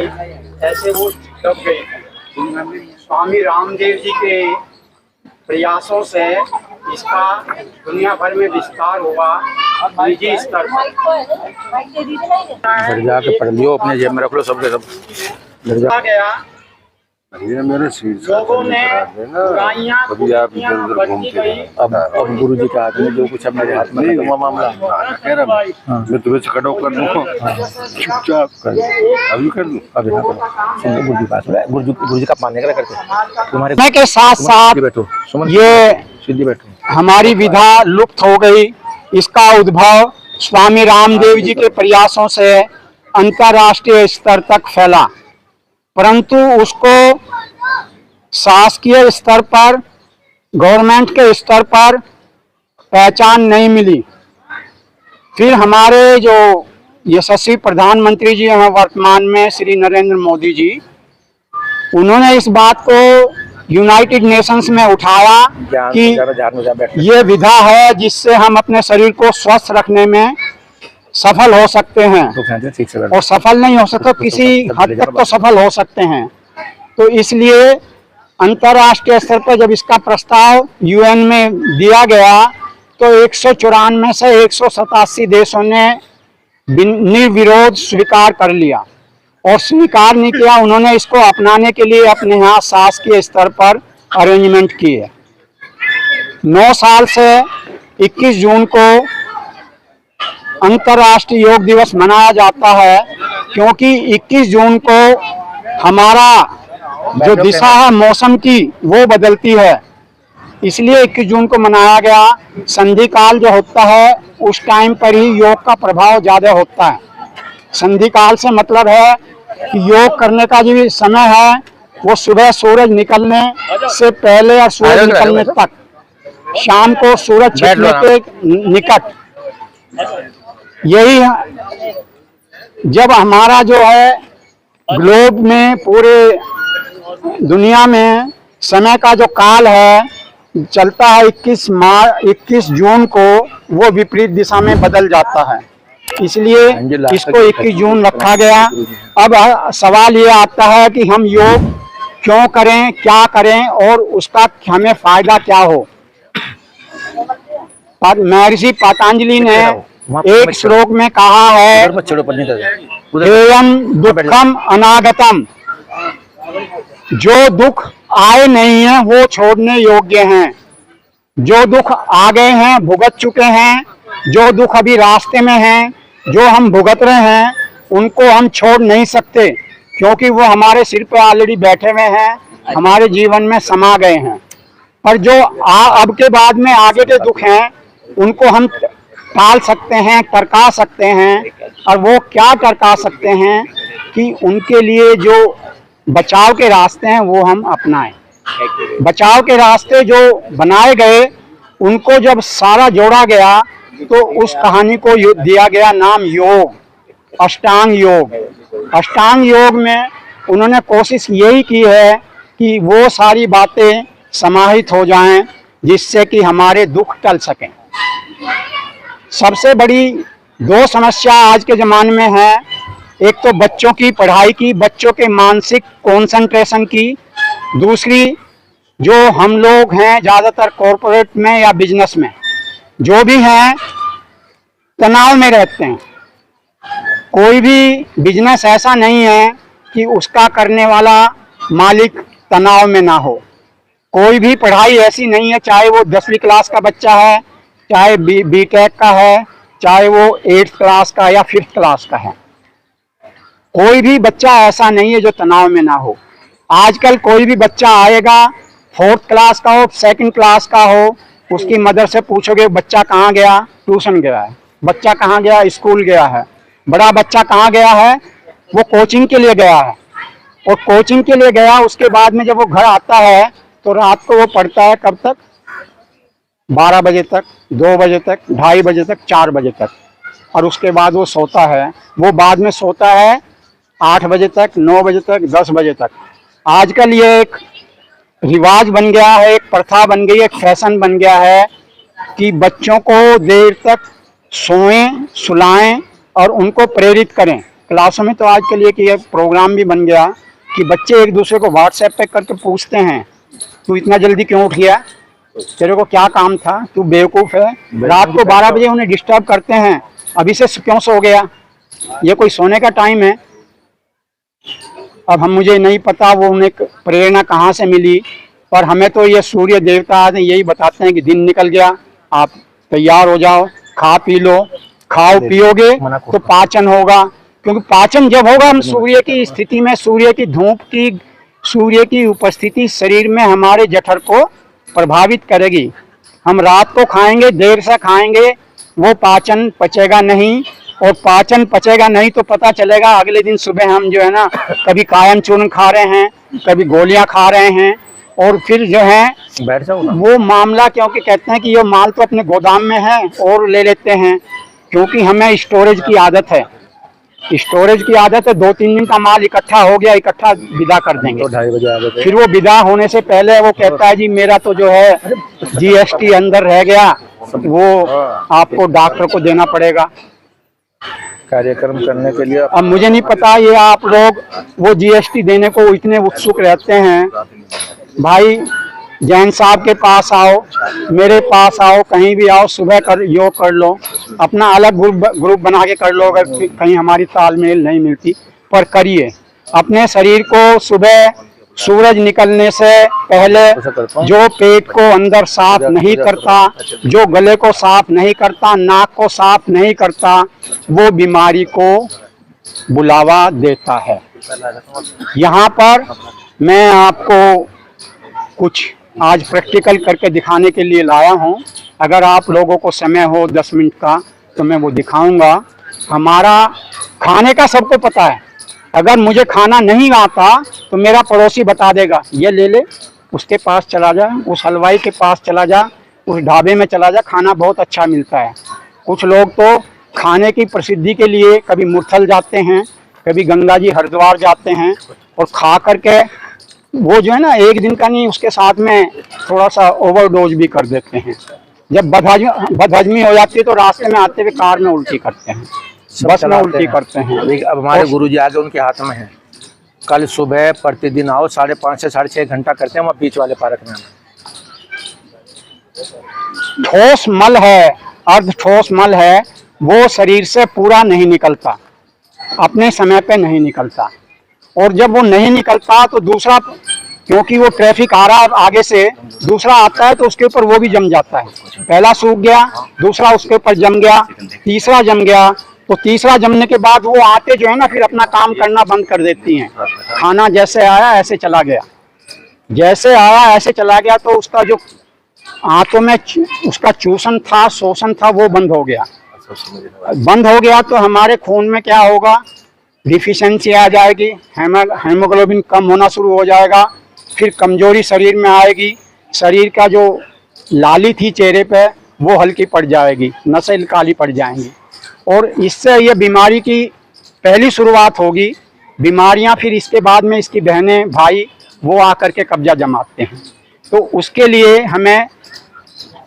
ऐसे वो दब गई है। स्वामी रामदेव जी के प्रयासों से इसका दुनिया भर में विस्तार हुआ, निजी स्तर पर। जाके पढ़ लियो, अपने जेब में रख लो, सबके सब गया। मेरे सीट लोगों ने अभी आप इधर उधर घूमते रहे। अब गुरु जी के हाथ में जो कुछ अब मेरे हाथ में है, मामला कह रहा मैं तुम्हें खड़ा कर दूंगा, चुपचाप कर। अभी कर दूं, अभी ना करो। गुरु जी पास गुरु जी का मानने का करते तुम्हारे के साथ साथ बैठो, ये सीधी बैठो। हमारी विधा लुप्त हो गई। इसका उद्भव स्वामी रामदेव जी के प्रयासों से अंतर्राष्ट्रीय स्तर तक फैला, परंतु उसको शासकीय स्तर पर, गवर्नमेंट के स्तर पर पहचान नहीं मिली। फिर हमारे जो यशस्वी प्रधानमंत्री जी हैं वर्तमान में, श्री नरेंद्र मोदी जी, उन्होंने इस बात को यूनाइटेड नेशंस में उठाया कि ये विधा है जिससे हम अपने शरीर को स्वस्थ रखने में सफल हो सकते हैं, और सफल नहीं हो सकते किसी हद तक तो सफल हो सकते हैं। तो इसलिए अंतर्राष्ट्रीय स्तर पर जब इसका प्रस्ताव यूएन में दिया गया तो 194 से 187 देशों ने निर्विरोध स्वीकार कर लिया, और स्वीकार नहीं किया, उन्होंने इसको अपनाने के लिए अपने यहाँ शासकीय स्तर पर अरेंजमेंट किए। 9 साल से 21 जून को अंतर्राष्ट्रीय योग दिवस मनाया जाता है, क्योंकि 21 जून को हमारा जो दिशा है मौसम की वो बदलती है, इसलिए 21 जून को मनाया गया। संधि काल जो होता है उस टाइम पर ही योग का प्रभाव ज़्यादा होता है। संधि काल से मतलब है कि योग करने का जो समय है वो सुबह सूरज निकलने से पहले और सूरज निकलने तक, शाम को सूरज छिपने के निकट। यही जब हमारा जो है ग्लोब में, पूरे दुनिया में समय का जो काल है चलता है 21 जून को, वो विपरीत दिशा में बदल जाता है, इसलिए इसको 21 जून रखा गया। अब सवाल ये आता है कि हम योग क्यों करें, क्या करें और उसका हमें फायदा क्या हो। महर्षि पतंजलि ने एक श्लोक में कहा है, हेयं दुखम अनागतम, जो दुख आए नहीं है वो छोड़ने योग्य हैं, जो दुख आ गए हैं भुगत चुके हैं, जो दुख अभी रास्ते में हैं जो हम भुगत रहे हैं उनको हम छोड़ नहीं सकते, क्योंकि वो हमारे सिर पे ऑलरेडी बैठे हुए हैं, हमारे जीवन में समा गए हैं। पर जो अब के बाद में आगे के दुख हैं उनको हम टाल सकते हैं, टरका सकते हैं। और वो क्या टरका सकते हैं कि उनके लिए जो बचाव के रास्ते हैं वो हम अपनाएं। बचाव के रास्ते जो बनाए गए उनको जब सारा जोड़ा गया तो उस कहानी को दिया गया नाम योग, अष्टांग योग। अष्टांग योग में उन्होंने कोशिश यही की है कि वो सारी बातें समाहित हो जाएं जिससे कि हमारे दुख टल सकें। सबसे बड़ी दो समस्या आज के ज़माने में है, एक तो बच्चों की पढ़ाई की, बच्चों के मानसिक कंसंट्रेशन की, दूसरी जो हम लोग हैं ज़्यादातर कॉरपोरेट में या बिजनेस में जो भी हैं तनाव में रहते हैं। कोई भी बिजनेस ऐसा नहीं है कि उसका करने वाला मालिक तनाव में ना हो। कोई भी पढ़ाई ऐसी नहीं है, चाहे वो 10वीं क्लास का बच्चा है, चाहे बीटेक का है, चाहे वो 8th क्लास का या 5th क्लास का है, कोई भी बच्चा ऐसा नहीं है जो तनाव में ना हो। आजकल कोई भी बच्चा आएगा 4th क्लास का हो, 2nd क्लास का हो, उसकी मदर से पूछोगे बच्चा कहाँ गया, ट्यूशन गया है, बच्चा कहाँ गया, स्कूल गया है, बड़ा बच्चा कहाँ गया है, वो कोचिंग के लिए गया है। और कोचिंग के लिए गया, उसके बाद में जब वो घर आता है तो रात को वो पढ़ता है कब तक, 12 बजे तक, 2 बजे तक, 2:30 बजे तक, 4 बजे तक, और उसके बाद वो सोता है। वो बाद में सोता है 8 बजे तक, 9 बजे तक, 10 बजे तक। आजकल ये एक रिवाज बन गया है, एक प्रथा बन गई, एक फैशन बन गया है कि बच्चों को देर तक सोएं, सुलाएं और उनको प्रेरित करें। क्लासों में तो आजकल ये प्रोग्राम भी बन गया कि बच्चे एक दूसरे को व्हाट्सएप पे करके पूछते हैं, तू इतना जल्दी क्यों उठ गया, तेरे को क्या काम था, तू बेवकूफ़ है। रात को 12 बजे उन्हें डिस्टर्ब करते हैं, अभी से क्यों सो गया, ये कोई सोने का टाइम है। अब मुझे नहीं पता वो उन्हें प्रेरणा कहाँ से मिली, पर हमें तो ये सूर्य देवता यही बताते हैं कि दिन निकल गया, आप तैयार हो जाओ, खा पी लो, खाओ पियोगे तो पाचन होगा, क्योंकि पाचन जब होगा हम सूर्य की स्थिति में, सूर्य की धूप की, सूर्य की उपस्थिति शरीर में हमारे जठर को प्रभावित करेगी। हम रात को खाएंगे, देर से खाएंगे, वो पाचन पचेगा नहीं, और पाचन पचेगा नहीं तो पता चलेगा अगले दिन सुबह हम जो है ना कभी कायम चूर्ण खा रहे हैं, कभी गोलियां खा रहे हैं, और फिर जो है बैठ जाओ ना। वो मामला, क्योंकि कहते हैं कि ये माल तो अपने गोदाम में है और ले लेते हैं, क्योंकि हमें स्टोरेज की आदत है। स्टोरेज की आदत है, 2-3 दिन का माल इकट्ठा हो गया, इकट्ठा विदा कर देंगे। तो 2:30 बजे आ गए थे। फिर वो विदा होने से पहले वो कहता है जी मेरा तो जो है GST अंदर रह गया, वो आपको डॉक्टर को देना पड़ेगा। कार्यक्रम करने के लिए अब मुझे नहीं पता ये आप लोग वो GST देने को इतने उत्सुक रहते हैं। भाई जैन साहब के पास आओ, मेरे पास आओ, कहीं भी आओ, सुबह कर योग कर लो, अपना अलग ग्रुप बना के कर लो, अगर कहीं हमारी तालमेल नहीं मिलती, पर करिए। अपने शरीर को सुबह सूरज निकलने से पहले जो पेट को अंदर साफ नहीं करता, जो गले को साफ नहीं करता, नाक को साफ नहीं करता, वो बीमारी को बुलावा देता है। यहाँ पर मैं आपको कुछ आज प्रैक्टिकल करके दिखाने के लिए लाया हूँ। अगर आप लोगों को समय हो 10 मिनट का तो मैं वो दिखाऊंगा। हमारा खाने का सबको पता है, अगर मुझे खाना नहीं आता तो मेरा पड़ोसी बता देगा, ये ले ले, उसके पास चला जा, उस हलवाई के पास चला जा, उस ढाबे में चला जा, खाना बहुत अच्छा मिलता है। कुछ लोग तो खाने की प्रसिद्धि के लिए कभी मुरथल जाते हैं, कभी गंगा जी हरिद्वार जाते हैं, और खा करके वो जो है ना एक दिन का नहीं, उसके साथ में थोड़ा सा ओवरडोज भी कर देते हैं। जब बदहजमी हो जाती है तो रास्ते में आते हुए कार में उल्टी करते हैं, बस में उल्टी करते हैं। देखिए अब हमारे गुरुजी आगे उनके हाथ में है। कल सुबह प्रतिदिन आओ 5.5 से 6.5 घंटा करते हैं वहाँ बीच वाले पार्क में। ठोस मल है, अर्ध ठोस मल है, वो शरीर से पूरा नहीं निकलता, अपने समय पे नहीं निकलता। और जब वो नहीं निकलता तो दूसरा, क्योंकि वो ट्रैफिक आ रहा है आगे से, दूसरा आता है तो उसके ऊपर वो भी जम जाता है। पहला सूख गया, दूसरा उसके ऊपर जम गया, तीसरा जम गया, तो तीसरा जमने के बाद वो आते जो है ना फिर अपना काम करना बंद कर देती हैं। खाना जैसे आया ऐसे चला गया, जैसे आया ऐसे चला गया, तो उसका जो आंतों में उसका चूषण था, शोषण था, वो बंद हो गया। बंद हो गया तो हमारे खून में क्या होगा, डिफिशियंसी आ जाएगी, हेमोग्लोबिन कम होना शुरू हो जाएगा, फिर कमजोरी शरीर में आएगी, शरीर का जो लाली थी चेहरे पे वो हल्की पड़ जाएगी, नसें काली पड़ जाएंगी, और इससे ये बीमारी की पहली शुरुआत होगी। बीमारियां फिर इसके बाद में इसकी बहनें भाई वो आकर के कब्जा जमाते हैं। तो उसके लिए हमें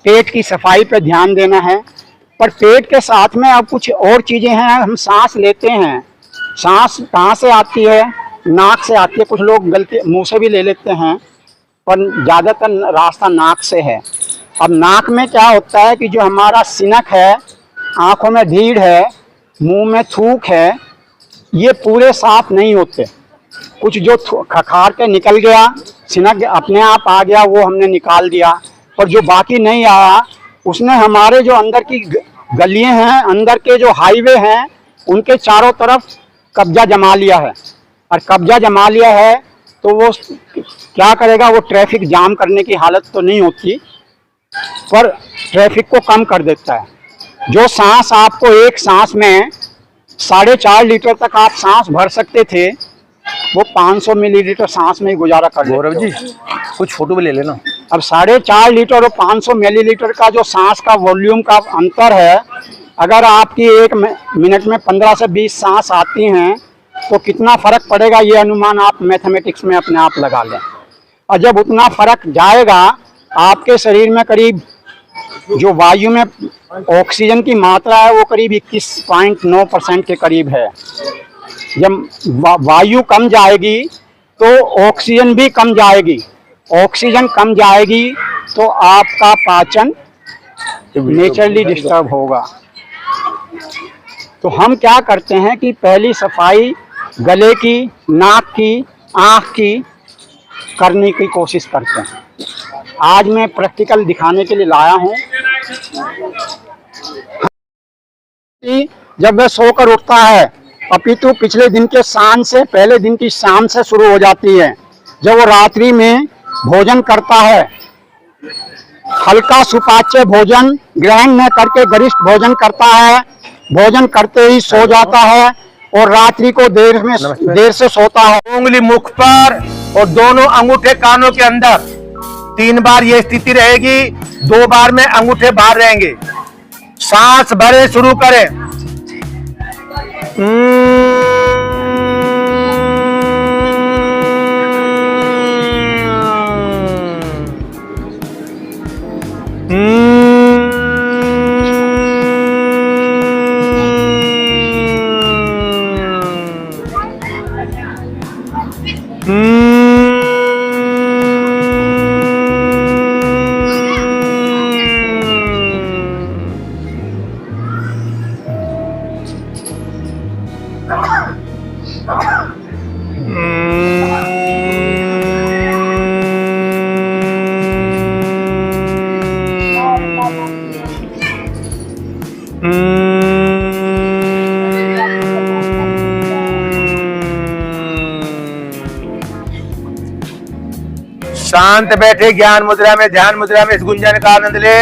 पेट की सफाई पर ध्यान देना है। पर पेट के साथ में अब कुछ और चीज़ें हैं। हम सांस लेते हैं, सांस कहाँ से आती है, नाक से आती है। कुछ लोग गलती मुंह से भी ले लेते हैं, पर ज़्यादातर रास्ता नाक से है। अब नाक में क्या होता है कि जो हमारा सिनक है, आँखों में धीड़ है, मुंह में थूक है, ये पूरे साफ नहीं होते। कुछ जो खखार के निकल गया, सिनक अपने आप आ गया, वो हमने निकाल दिया, पर जो बाकी नहीं आया उसने हमारे जो अंदर की गलियां हैं, अंदर के जो हाईवे हैं, उनके चारों तरफ कब्जा जमा लिया है। और कब्जा जमा लिया है तो वो क्या करेगा, वो ट्रैफिक जाम करने की हालत तो नहीं होती, पर ट्रैफिक को कम कर देता है। जो सांस आपको एक सांस में 4.5 लीटर तक आप सांस भर सकते थे, वो 500 मिलीलीटर सांस में ही गुजारा कर गौरव लेते जी कुछ फोटो भी ले लेना। अब 4.5 लीटर और 500 मिलीलीटर का जो सांस का वॉल्यूम का अंतर है, अगर आपकी एक मिनट में 15 से 20 सांस आती हैं तो कितना फर्क पड़ेगा, ये अनुमान आप मैथमेटिक्स में अपने आप लगा लें। और जब उतना फर्क जाएगा, आपके शरीर में करीब जो वायु में ऑक्सीजन की मात्रा है वो करीब 21.9% के करीब है। जब वायु कम जाएगी तो ऑक्सीजन भी कम जाएगी, ऑक्सीजन कम जाएगी तो आपका पाचन नेचुरली डिस्टर्ब होगा। तो हम क्या करते हैं कि पहली सफाई गले की, नाक की, आँख की करने की कोशिश करते हैं। आज मैं प्रैक्टिकल दिखाने के लिए लाया हूँ। जब वह सोकर उठता है, अपितु पिछले दिन के शाम से, पहले दिन की शाम से शुरू हो जाती है। जब वो रात्रि में भोजन करता है, हल्का सुपाच्य भोजन ग्रहण न करके गरिष्ठ भोजन करता है, भोजन करते ही सो जाता है और रात्रि को देर से सोता है। उंगली मुख पर और दोनों अंगूठे कानों के अंदर 3 बार ये स्थिति रहेगी, 2 बार में अंगूठे बाहर रहेंगे। सांस भरे शुरू करें। शांत बैठे ज्ञान मुद्रा में, ध्यान मुद्रा में इस गुंजन का आनंद ले।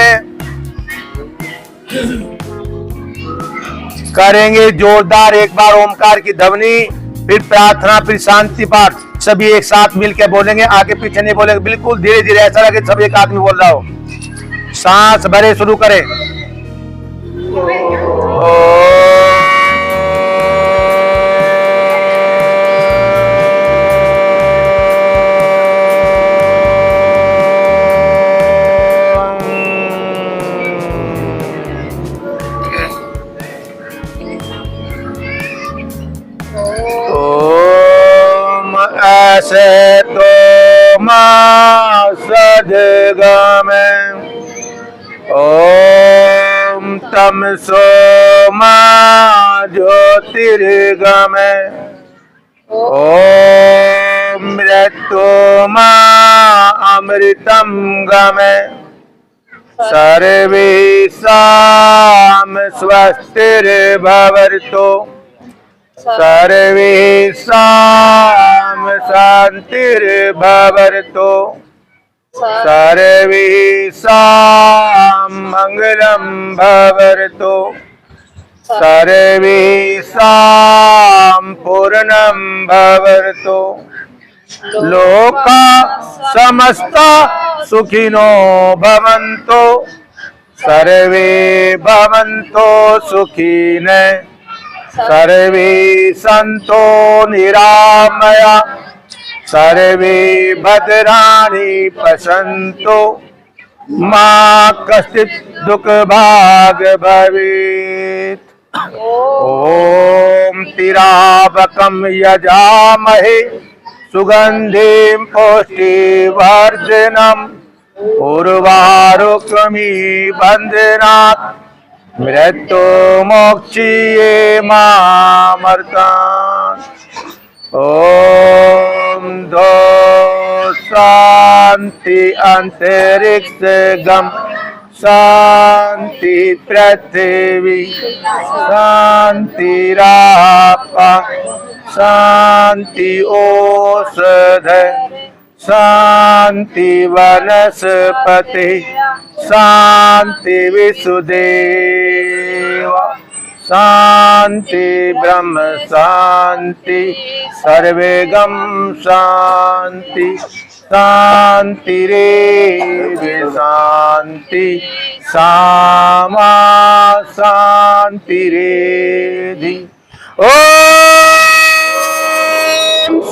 करेंगे जोरदार एक बार ओमकार की ध्वनि, फिर प्रार्थना, फिर शांति पाठ। सभी एक साथ मिलकर बोलेंगे, आगे पीछे नहीं बोलेंगे, बिल्कुल धीरे धीरे, ऐसा लगे सब एक आदमी बोल रहा हो। सांस भरे शुरू करें। असतो मा सद्गमय ॐ तमसो मा ज्योतिर्गमय ॐ मृत्योर्मा अमृतं गमय सर्वेषां स्वस्तिर्भवतु सर्वेषां शान्तिर्भवतु सर्वेषां मङ्गलं भवतु सर्वेषां पूर्णं भवतु लोका समस्ता सुखिनो भवन्तु सर्वे भवन्तु सुखिनः सर्वे सन्तो निरामया सर्वे भद्राणि पश्यन्तु मा कश्चित् दुःखभाग् भवेत् ॐ तिरावकं यजामहे सुगन्धिं पुष्टिवर्धनम् उर्वारुकमि बन्धनात् मृत्युमोक्षीये मामर्तात् ॐ दो शान्ति अन्तरिक्षगं शान्ति पृथिवी शान्तिरापः शान्ति ओषध शान्ति वनस्पति शान्ति विशुदेव शान्ति ब्रह्म शान्ति सर्वेगं शान्ति शान्तिरेव शान्ति सामा शान्तिरेधि ओम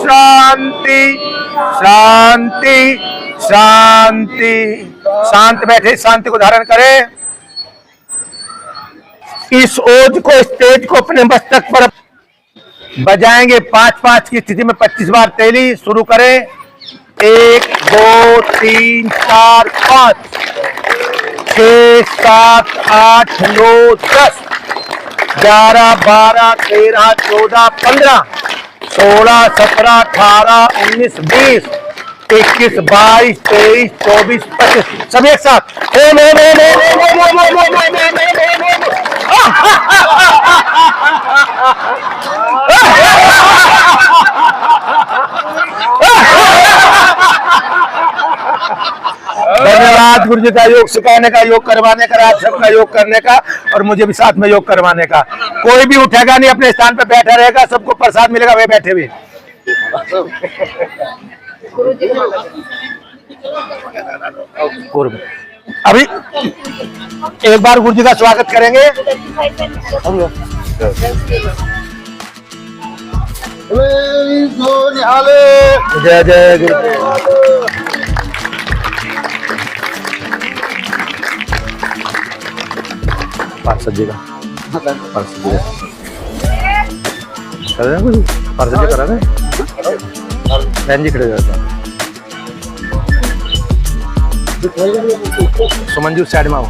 शांति शांति शांति। शांत बैठे, शांति को धारण करें। इस ओज को, इस तेज को अपने मस्तक पर बजाएंगे 5-5 की स्थिति में 25 बार तेली। शुरू करें। 1 2 3 4 5 6 7 8 9 10 11 12 13 14 15 16 17 18 19 20 21 22 23 24 25 सब एक साथ। ओम ओम ओम ओम ओम ओम ओम धन्यवाद गुरु जी का योग सिखाने का, योग करवाने का, आप सबका योग करने का और मुझे भी साथ में योग करवाने का। कोई भी उठेगा नहीं, अपने स्थान पे बैठा रहेगा, सबको प्रसाद मिलेगा वे बैठे हुए। अभी एक बार गुरु जी का स्वागत करेंगे। जय जय गुरु। पार्षद जी का कर रहे हैं कुछ? पार्षद जी करा रहे हैं? बहन जी खड़े रहते हैं। सुमन जी साइड में आओ।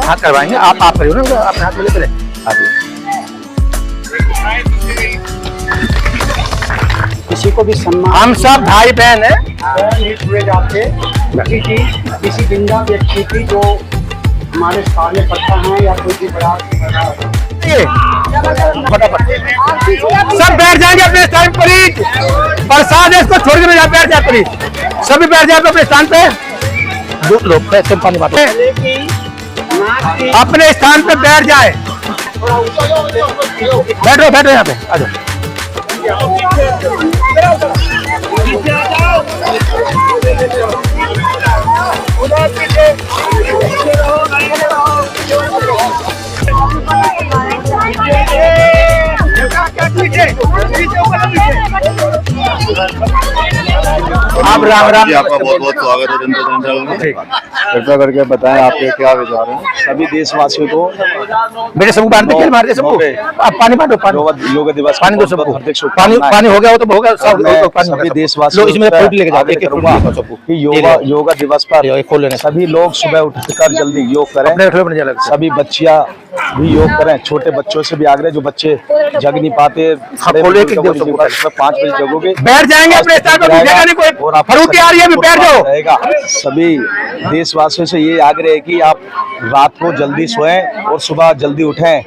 हाँ करवाएंगे, आप करियो ना, अपने हाथ में लेते रहे। किसी को भी सम्मान, हम सब भाई बहन हैं। हुए जाते किसी जिंदा व्यक्ति की जो हमारे सामने पड़ता है या कोई भी बड़ा फटाफट सब बैठ जाएंगे अपने स्थान पर ही। प्रसाद है, इसको छोड़ के बैठ जाए प्लीज। सभी बैठ जाए अपने स्थान पे। लोग पैसे पानी बांटो, अपने स्थान पे बैठ जाए। बैठो बैठो यहाँ पे, आ जाओ। आप राम राम राम। आपका बहुत बहुत स्वागत है जनता जनार्दन में। कृपया करके बताएं आपके क्या विचार हैं। सभी देशवासियों को बेटे सबको बांटते खेल मारते सबको। आप पानी बांटो, पानी योग दिवस पानी दो सबको। पानी हो गया हो तो होगा सब सभी देशवासियों इसमें फ्रूट लेके जाओ, एक करूंगा सबको कि योगा दिवस पर खोल लेने सभी लोग सुबह उठकर जल्दी योग करें। सभी बच्चियां भी योग करें। छोटे बच्चों से भी आग्रह, जो बच्चे जग नहीं पाते, 5 बजे जगोगे, बैठ जाएंगे अपने स्थान पर, उठेगा नहीं कोई। और आप फ्रूट आ रही है, अभी बैठ जाओ। रहेगा। सभी देशवासियों से ये आग्रह है कि आप रात को जल्दी सोएं और सुबह जल्दी उठें,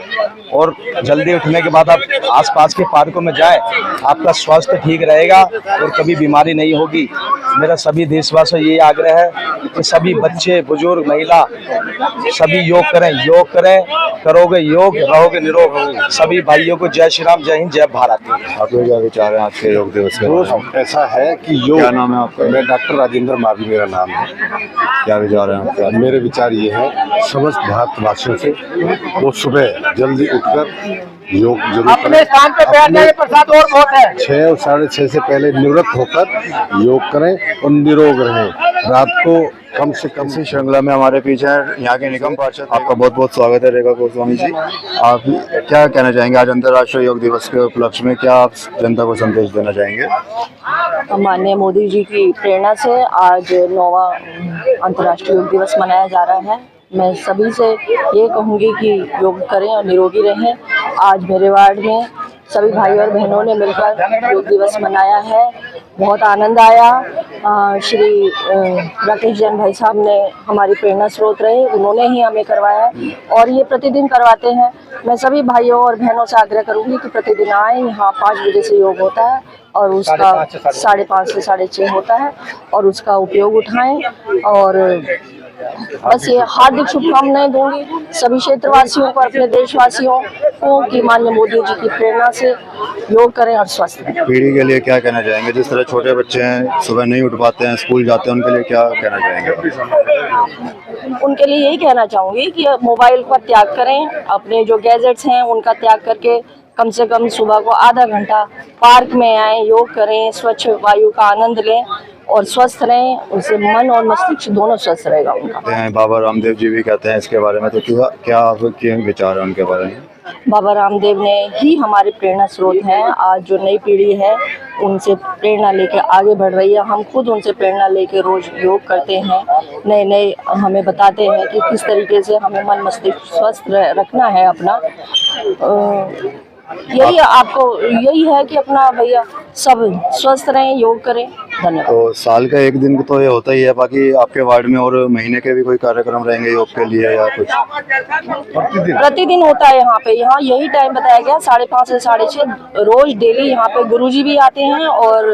और जल्दी उठने के बाद आप आसपास के पार्कों में जाएं। आपका स्वास्थ्य ठीक रहेगा और कभी बीमारी नहीं होगी। मेरा सभी देशवासियों से ये आग्रह है कि सभी बच्चे, बुजुर्ग, महिला सभी योग करें। योग करें, करोगे योग रहोगे निरोग। सभी भाइयों को जय श्री राम, जय हिंद, जय भारत। आपके क्या विचार हैं आज के योग दिवस के? दोस्त ऐसा है कि योग, क्या नाम है आपका? मैं डॉक्टर राजेंद्र मावी मेरा नाम है। क्या विचार हैं आपके? मेरे विचार ये है, समस्त भारतवासियों से वो सुबह जल्दी उठकर योग जरूर अपने स्थान पे बैठ जाए, प्रसाद और बहुत है। 6 और 6:30 से पहले निवृत्त होकर योग करें और निरोग रहें। रात को कम से कम। इसी श्रृंखला में हमारे पीछे यहाँ के निगम पार्षद, आपका बहुत बहुत स्वागत है रेखा गोस्वामी जी। आप क्या कहना चाहेंगे आज अंतर्राष्ट्रीय योग दिवस के उपलक्ष्य में? क्या आप जनता को संदेश देना चाहेंगे? माननीय मोदी जी की प्रेरणा से आज 9वां अंतर्राष्ट्रीय योग दिवस मनाया जा रहा है। मैं सभी से ये कहूँगी कि योग करें और निरोगी रहें। आज मेरे वार्ड में सभी भाई और बहनों ने मिलकर योग दिवस मनाया है, बहुत आनंद आया। श्री राकेश जैन भाई साहब ने हमारी प्रेरणा स्रोत रहे, उन्होंने ही हमें करवाया है और ये प्रतिदिन करवाते हैं। मैं सभी भाइयों और बहनों से आग्रह करूंगी कि प्रतिदिन आए। यहाँ 5 बजे से योग होता है और उसका 5:30 से 6:30 होता है और उसका उपयोग उठाएं। और बस ये हार्दिक शुभकामनाएं दूंगी सभी क्षेत्रवासियों को, अपने देशवासियों को, कि माननीय मोदी जी की प्रेरणा से योग करें और स्वस्थ रहें। पीढ़ी के लिए क्या कहना चाहेंगे? जिस तरह छोटे बच्चे हैं, सुबह नहीं उठ पाते हैं, स्कूल जाते हैं, उनके लिए क्या कहना चाहेंगे? उनके लिए यही कहना चाहूँगी कि मोबाइल पर त्याग करें, अपने जो गैजेट्स हैं उनका त्याग करके कम से कम सुबह को आधा घंटा पार्क में आएँ, योग करें, स्वच्छ वायु का आनंद लें और स्वस्थ रहें। उससे मन और मस्तिष्क दोनों स्वस्थ रहेगा उनका। बाबा रामदेव जी भी कहते हैं इसके बारे में, तो क्या आपके विचार है उनके बारे में? बाबा रामदेव ने ही हमारे प्रेरणा स्रोत हैं। आज जो नई पीढ़ी है उनसे प्रेरणा लेके आगे बढ़ रही है। हम खुद उनसे प्रेरणा लेके रोज योग करते हैं, नए नए हमें बताते हैं कि किस तरीके से हमें मन मस्तिष्क स्वस्थ रखना है अपना। यही है कि अपना भैया सब स्वस्थ रहें, योग करें। धन्यवाद। तो साल का एक दिन तो ये होता ही है, बाकी आपके वार्ड में और महीने के भी कोई कार्यक्रम रहेंगे योग के लिए या कुछ? प्रतिदिन होता है यहाँ पे। यहाँ यही टाइम बताया गया 5:30 से 6:30 रोज डेली। यहाँ पे गुरुजी भी आते हैं और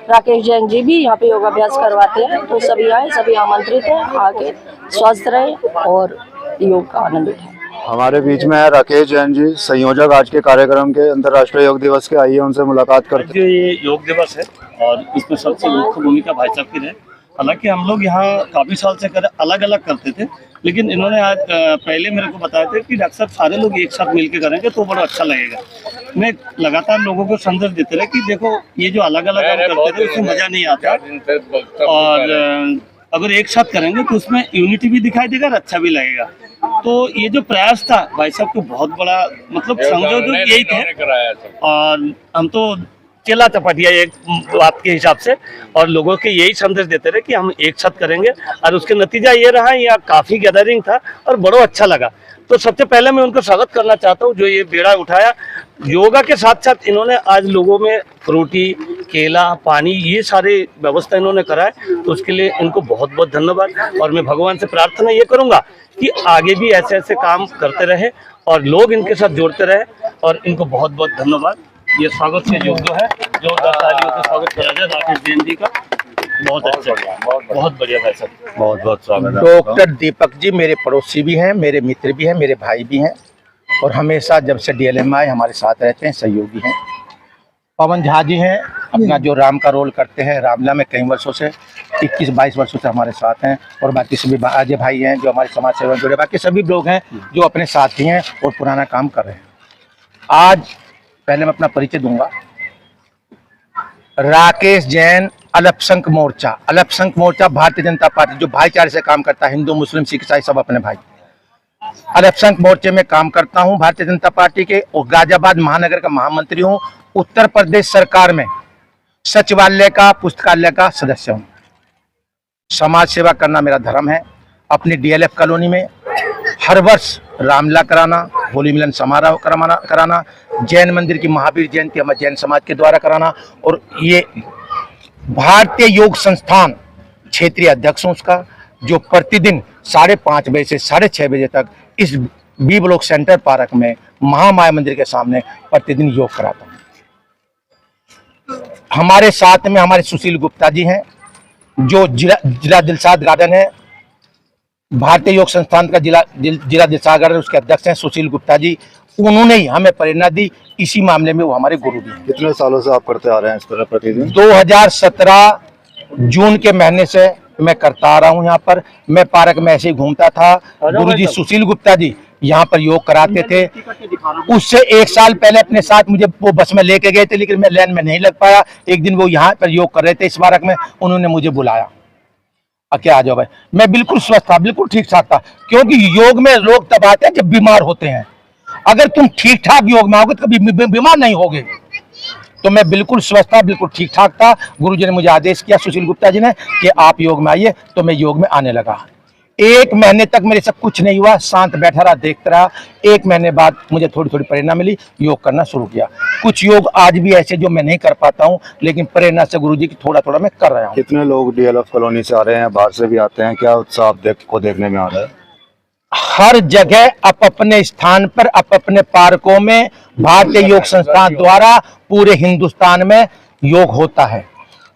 राकेश जैन जी भी यहाँ पे योगाभ्यास करवाते हैं। तो सभी आए, सभी आमंत्रित हैं, आके स्वस्थ रहें और योग का आनंद उठाएं। हमारे बीच में है राकेश जैन जी, संयोजक आज के कार्यक्रम के अंतर्राष्ट्रीय योग दिवस के। आइए उनसे मुलाकात करते हैं। ये योग दिवस है और इसमें सबसे मुख्य भूमिका भाई साहब की रहे। हालांकि हम लोग यहाँ काफी साल से अलग अलग करते थे, लेकिन इन्होंने आज पहले मेरे को बताया था कि डॉक्टर साहब सारे लोग एक साथ मिलकर करेंगे तो बड़ा अच्छा लगेगा। मैं लगातार लोगों को संदेश देते रहे कि देखो ये जो अलग अलग हम करते थे उसमें मजा नहीं आता, और अगर एक साथ करेंगे तो उसमें यूनिटी भी दिखाई देगा और अच्छा भी लगेगा। तो ये जो प्रयास था भाई साहब को बहुत बड़ा, मतलब समझो जो यही थे, और हम तो चला चपाटिया एक बात के हिसाब से, और लोगों के यही संदेश देते रहे कि हम एक साथ करेंगे, और उसके नतीजा ये रहा, यहाँ काफी गैदरिंग था और बड़ा अच्छा लगा। तो सबसे पहले मैं उनको स्वागत करना चाहता हूँ जो ये बेड़ा उठाया। योगा के साथ साथ इन्होंने आज लोगों में फ्रूटी, केला, पानी, ये सारे व्यवस्था इन्होंने कराए, तो उसके लिए इनको बहुत बहुत धन्यवाद। और मैं भगवान से प्रार्थना ये करूँगा कि आगे भी ऐसे ऐसे काम करते रहे और लोग इनके साथ जोड़ते रहे, और इनको बहुत बहुत धन्यवाद। ये स्वागत से जो है जोरदार तालियों से स्वागत करा जाए राकेश जैन जी का। बहुत अच्छा, बहुत बढ़िया भाई साहब, बहुत बहुत स्वागत है। डॉक्टर दीपक जी मेरे पड़ोसी भी हैं, मेरे मित्र भी हैं, मेरे भाई भी हैं, और हमेशा जब से DLM आए हमारे साथ रहते हैं, सहयोगी हैं। पवन झा जी हैं, अपना जो राम का रोल करते हैं रामला में कई वर्षों से, 21-22 वर्षों से हमारे साथ हैं। और बाकी सभी अजय भाई हैं जो हमारे समाज सेवा जुड़े, बाकी सभी लोग हैं जो अपने साथी हैं और पुराना काम कर रहे हैं। आज पहले मैं अपना परिचय दूंगा। राकेश जैन अल्पसंख्यक मोर्चा भारतीय जनता पार्टी जो भाईचारे से काम करता है, हिंदू मुस्लिम सिख ईसाई सब अपने भाई। अल्पसंख्यक मोर्चे में काम करता हूं भारतीय जनता पार्टी के, और गाजियाबाद महानगर का महामंत्री हूं। उत्तर प्रदेश सरकार में सचिवालय का पुस्तकालय का सदस्य हूं। समाज सेवा करना मेरा धर्म है। अपनी डीएलएफ कॉलोनी में हर वर्ष रामलीला कराना, होली मिलन समारोह कराना, जैन मंदिर की महावीर जयंती हमारे जैन समाज के द्वारा कराना, और ये भारतीय योग संस्थान क्षेत्रीय अध्यक्ष हूं उसका, जो प्रतिदिन 5:30 बजे से 6:30 बजे तक इस बी ब्लॉक सेंटर पार्क में महामाया मंदिर के सामने प्रतिदिन योग कराता हूं। हमारे साथ में हमारे सुशील गुप्ता जी हैं, जो जिला दिलशाद गार्डन है, भारतीय योग संस्थान का जिला दिलशाद गार्डन, उसके अध्यक्ष हैं सुशील गुप्ता जी। उन्होंने ही हमें प्रेरणा दी, इसी मामले में वो हमारे गुरु भी हैं। कितने सालों से आप करते आ रहे हैं इस तरह प्रतिदिन? 2017 जून के महीने से मैं करता आ रहा हूँ। यहाँ पर मैं पार्क में ऐसे ही घूमता था, गुरुजी सुशील गुप्ता जी यहाँ पर योग कराते थे। उससे 1 साल पहले अपने साथ मुझे वो बस में लेके गए थे, लेकिन मैं लाइन में नहीं लग पाया। एक दिन वो यहाँ पर योग कर रहे थे इस पार्क में, उन्होंने मुझे बुलाया, क्या आ जाओ भाई। मैं बिल्कुल स्वस्थ था, बिल्कुल ठीक ठाक था, क्योंकि योग में लोग तब आते हैं जब बीमार होते हैं। अगर तुम ठीक ठाक योग में आओगे तो कभी बीमार नहीं होगे। तो मैं बिल्कुल स्वस्थ था, बिल्कुल ठीक ठाक था। गुरुजी ने मुझे आदेश किया, सुशील गुप्ता जी ने, कि आप योग में आइए, तो मैं योग में आने लगा। 1 महीने तक मेरे से कुछ नहीं हुआ, शांत बैठा रहा, देखता रहा। 1 महीने बाद मुझे थोड़ी थोड़ी प्रेरणा मिली, योग करना शुरू किया। कुछ योग आज भी ऐसे जो मैं नहीं कर पाता हूँ, लेकिन प्रेरणा से गुरुजी की थोड़ा थोड़ा मैं कर रहा हूँ। कितने लोग डीएलएफ कॉलोनी से आ रहे हैं, बाहर से भी आते हैं? क्या उत्साह को देखने में आ रहा है? हर जगह अपने स्थान पर अपने पार्कों में भारतीय योग संस्थान द्वारा पूरे हिंदुस्तान में योग होता है।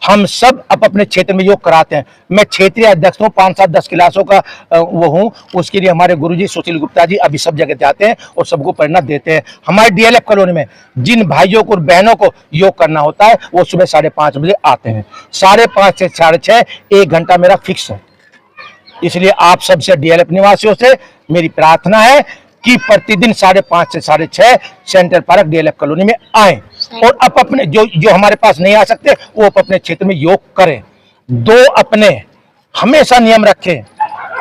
हम सब अपने क्षेत्र में योग कराते हैं। मैं क्षेत्रीय अध्यक्ष हूँ, 5, 7, 10 क्लासों का वो हूँ। उसके लिए हमारे गुरुजी सुशील गुप्ता जी अभी सब जगह जाते हैं और सबको प्रेरणा देते हैं। हमारे डीएलएफ कॉलोनी में जिन भाइयों को और बहनों को योग करना होता है, वो सुबह 5:30 बजे आते हैं। 5:30 से 6:30 1 घंटा मेरा फिक्स है। इसलिए आप सबसे डीएलएफ निवासियों से मेरी प्रार्थना है कि प्रतिदिन 5:30 से 6:30 सेंटर पार्क डीएलएफ कॉलोनी में आए, और अपने जो हमारे पास नहीं आ सकते वो अपने क्षेत्र में योग करें। 2 अपने हमेशा नियम रखें,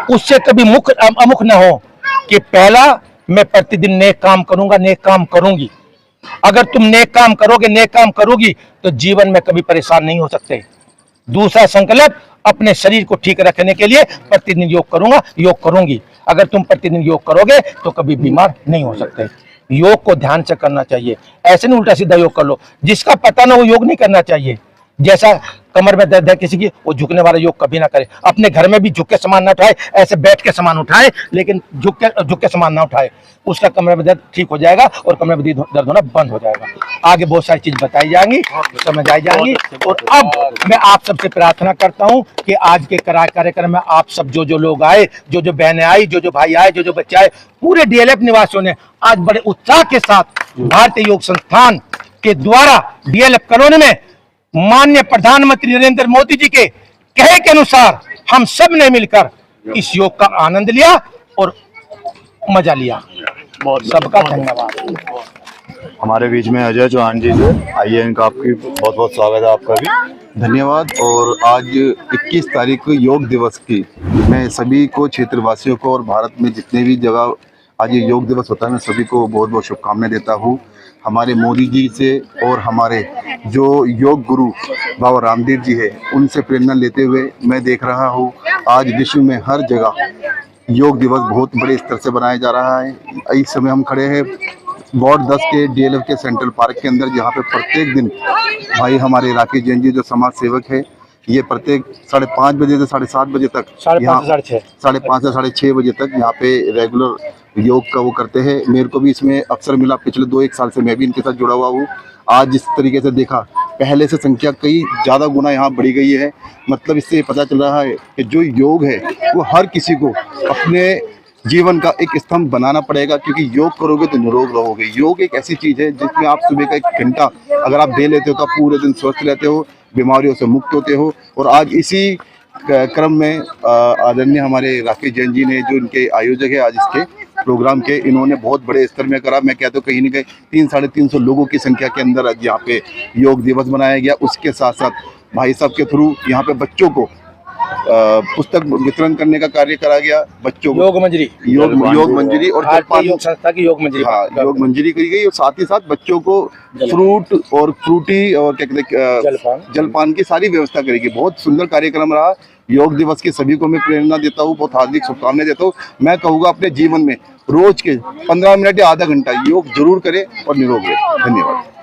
उससे कभी अमुख न हो कि पहला, मैं प्रतिदिन नेक काम करूंगा, नेक काम करूंगी। अगर तुम नेक काम करोगे, नेक काम करोगी, तो जीवन में कभी परेशान नहीं हो सकते। दूसरा संकल्प, अपने शरीर को ठीक रखने के लिए प्रतिदिन योग करूंगा, योग करूंगी। अगर तुम प्रतिदिन योग करोगे तो कभी बीमार नहीं हो सकते। योग को ध्यान से करना चाहिए, ऐसे नहीं उल्टा सीधा योग कर लो। जिसका पता ना वो योग नहीं करना चाहिए। जैसा कमर में दर्द है किसी की, वो झुकने वाला योग कभी ना करे। अपने घर में भी झुक के सामान ना उठाए, ऐसे बैठ के सामान उठाए, लेकिन झुक के सामान ना उठाए। उसका कमर में दर्द ठीक हो जाएगा और कमर में दर्द होना बंद हो जाएगा। आगे बहुत सारी चीज बताई जाएंगी, समझाई जाएंगी। और अब मैं आप सबसे प्रार्थना करता हूं कि आज के कार्यक्रम में आप सब जो लोग आए, जो बहनें आई, जो भाई आए, जो बच्चे आए, पूरे डीएलएफ निवासियों ने आज बड़े उत्साह के साथ भारतीय योग संस्थान के द्वारा डीएलएफ कॉलोनी में माननीय प्रधानमंत्री नरेंद्र मोदी जी के कहे के अनुसार हम सब ने मिलकर इस योग का आनंद लिया और मजा लिया। सबका धन्यवाद। हमारे बीच में अजय चौहान जी से, आइए इनका आपकी बहुत बहुत स्वागत है, आपका भी धन्यवाद। और आज 21 तारीख को योग दिवस की मैं सभी को, क्षेत्रवासियों को और भारत में जितने भी जगह आज ये योग दिवस होता है, मैं सभी को बहुत बहुत शुभकामनाएं देता हूँ। हमारे मोदी जी से और हमारे जो योग गुरु बाबा रामदेव जी है, उनसे प्रेरणा लेते हुए मैं देख रहा हूँ आज विश्व में हर जगह योग दिवस बहुत बड़े स्तर से बनाया जा रहा है। इस समय हम खड़े हैं वार्ड 10 के डीएलएफ के सेंट्रल पार्क के अंदर, जहाँ पे प्रत्येक दिन भाई हमारे राकेश जैन जी जो समाज सेवक है, ये प्रत्येक 5:30 बजे से 7:30 बजे तक, 5:30 से 6:30 बजे तक यहाँ पे रेगुलर योग का वो करते हैं। मेरे को भी इसमें अवसर मिला, पिछले 2-1 साल से मैं भी इनके साथ जुड़ा हुआ हूँ। आज जिस तरीके से देखा, पहले से संख्या कई ज़्यादा गुना यहाँ बढ़ी गई है। मतलब इससे पता चल रहा है कि जो योग है वो हर किसी को अपने जीवन का एक स्तंभ बनाना पड़ेगा, क्योंकि योग करोगे तो निरोग रहोगे। योग एक ऐसी चीज़ है जिसमें आप सुबह का 1 घंटा अगर आप दे लेते हो तो आप पूरे दिन स्वस्थ रहते हो, बीमारियों से मुक्त होते हो। और आज इसी क्रम में आदरणीय हमारे राकेश जैन जी ने, जो इनके आयोजक है आज इसके प्रोग्राम के, इन्होंने बहुत बड़े स्तर में करा। मैं कहता हूँ कहीं न कहीं 300-350 लोगों की संख्या के अंदर आज यहाँ पे योग दिवस मनाया गया। उसके साथ साथ भाई साहब के थ्रू यहाँ पे बच्चों को पुस्तक वितरण करने का कार्य करा गया। बच्चों को योग मंजरी और योग संस्था की योग मंजरी, हाँ योग मंजरी करी गई और साथ ही साथ बच्चों को फ्रूट और फ्रूटी और क्या कहते जलपान की सारी व्यवस्था करेगी। बहुत सुंदर कार्यक्रम रहा। योग दिवस की सभी को मैं प्रेरणा देता हूँ, बहुत हार्दिक शुभकामनाएं देता हूँ। मैं कहूँगा अपने जीवन में रोज के 15 मिनट या आधा घंटा योग जरूर करें और निरोग रहें। धन्यवाद।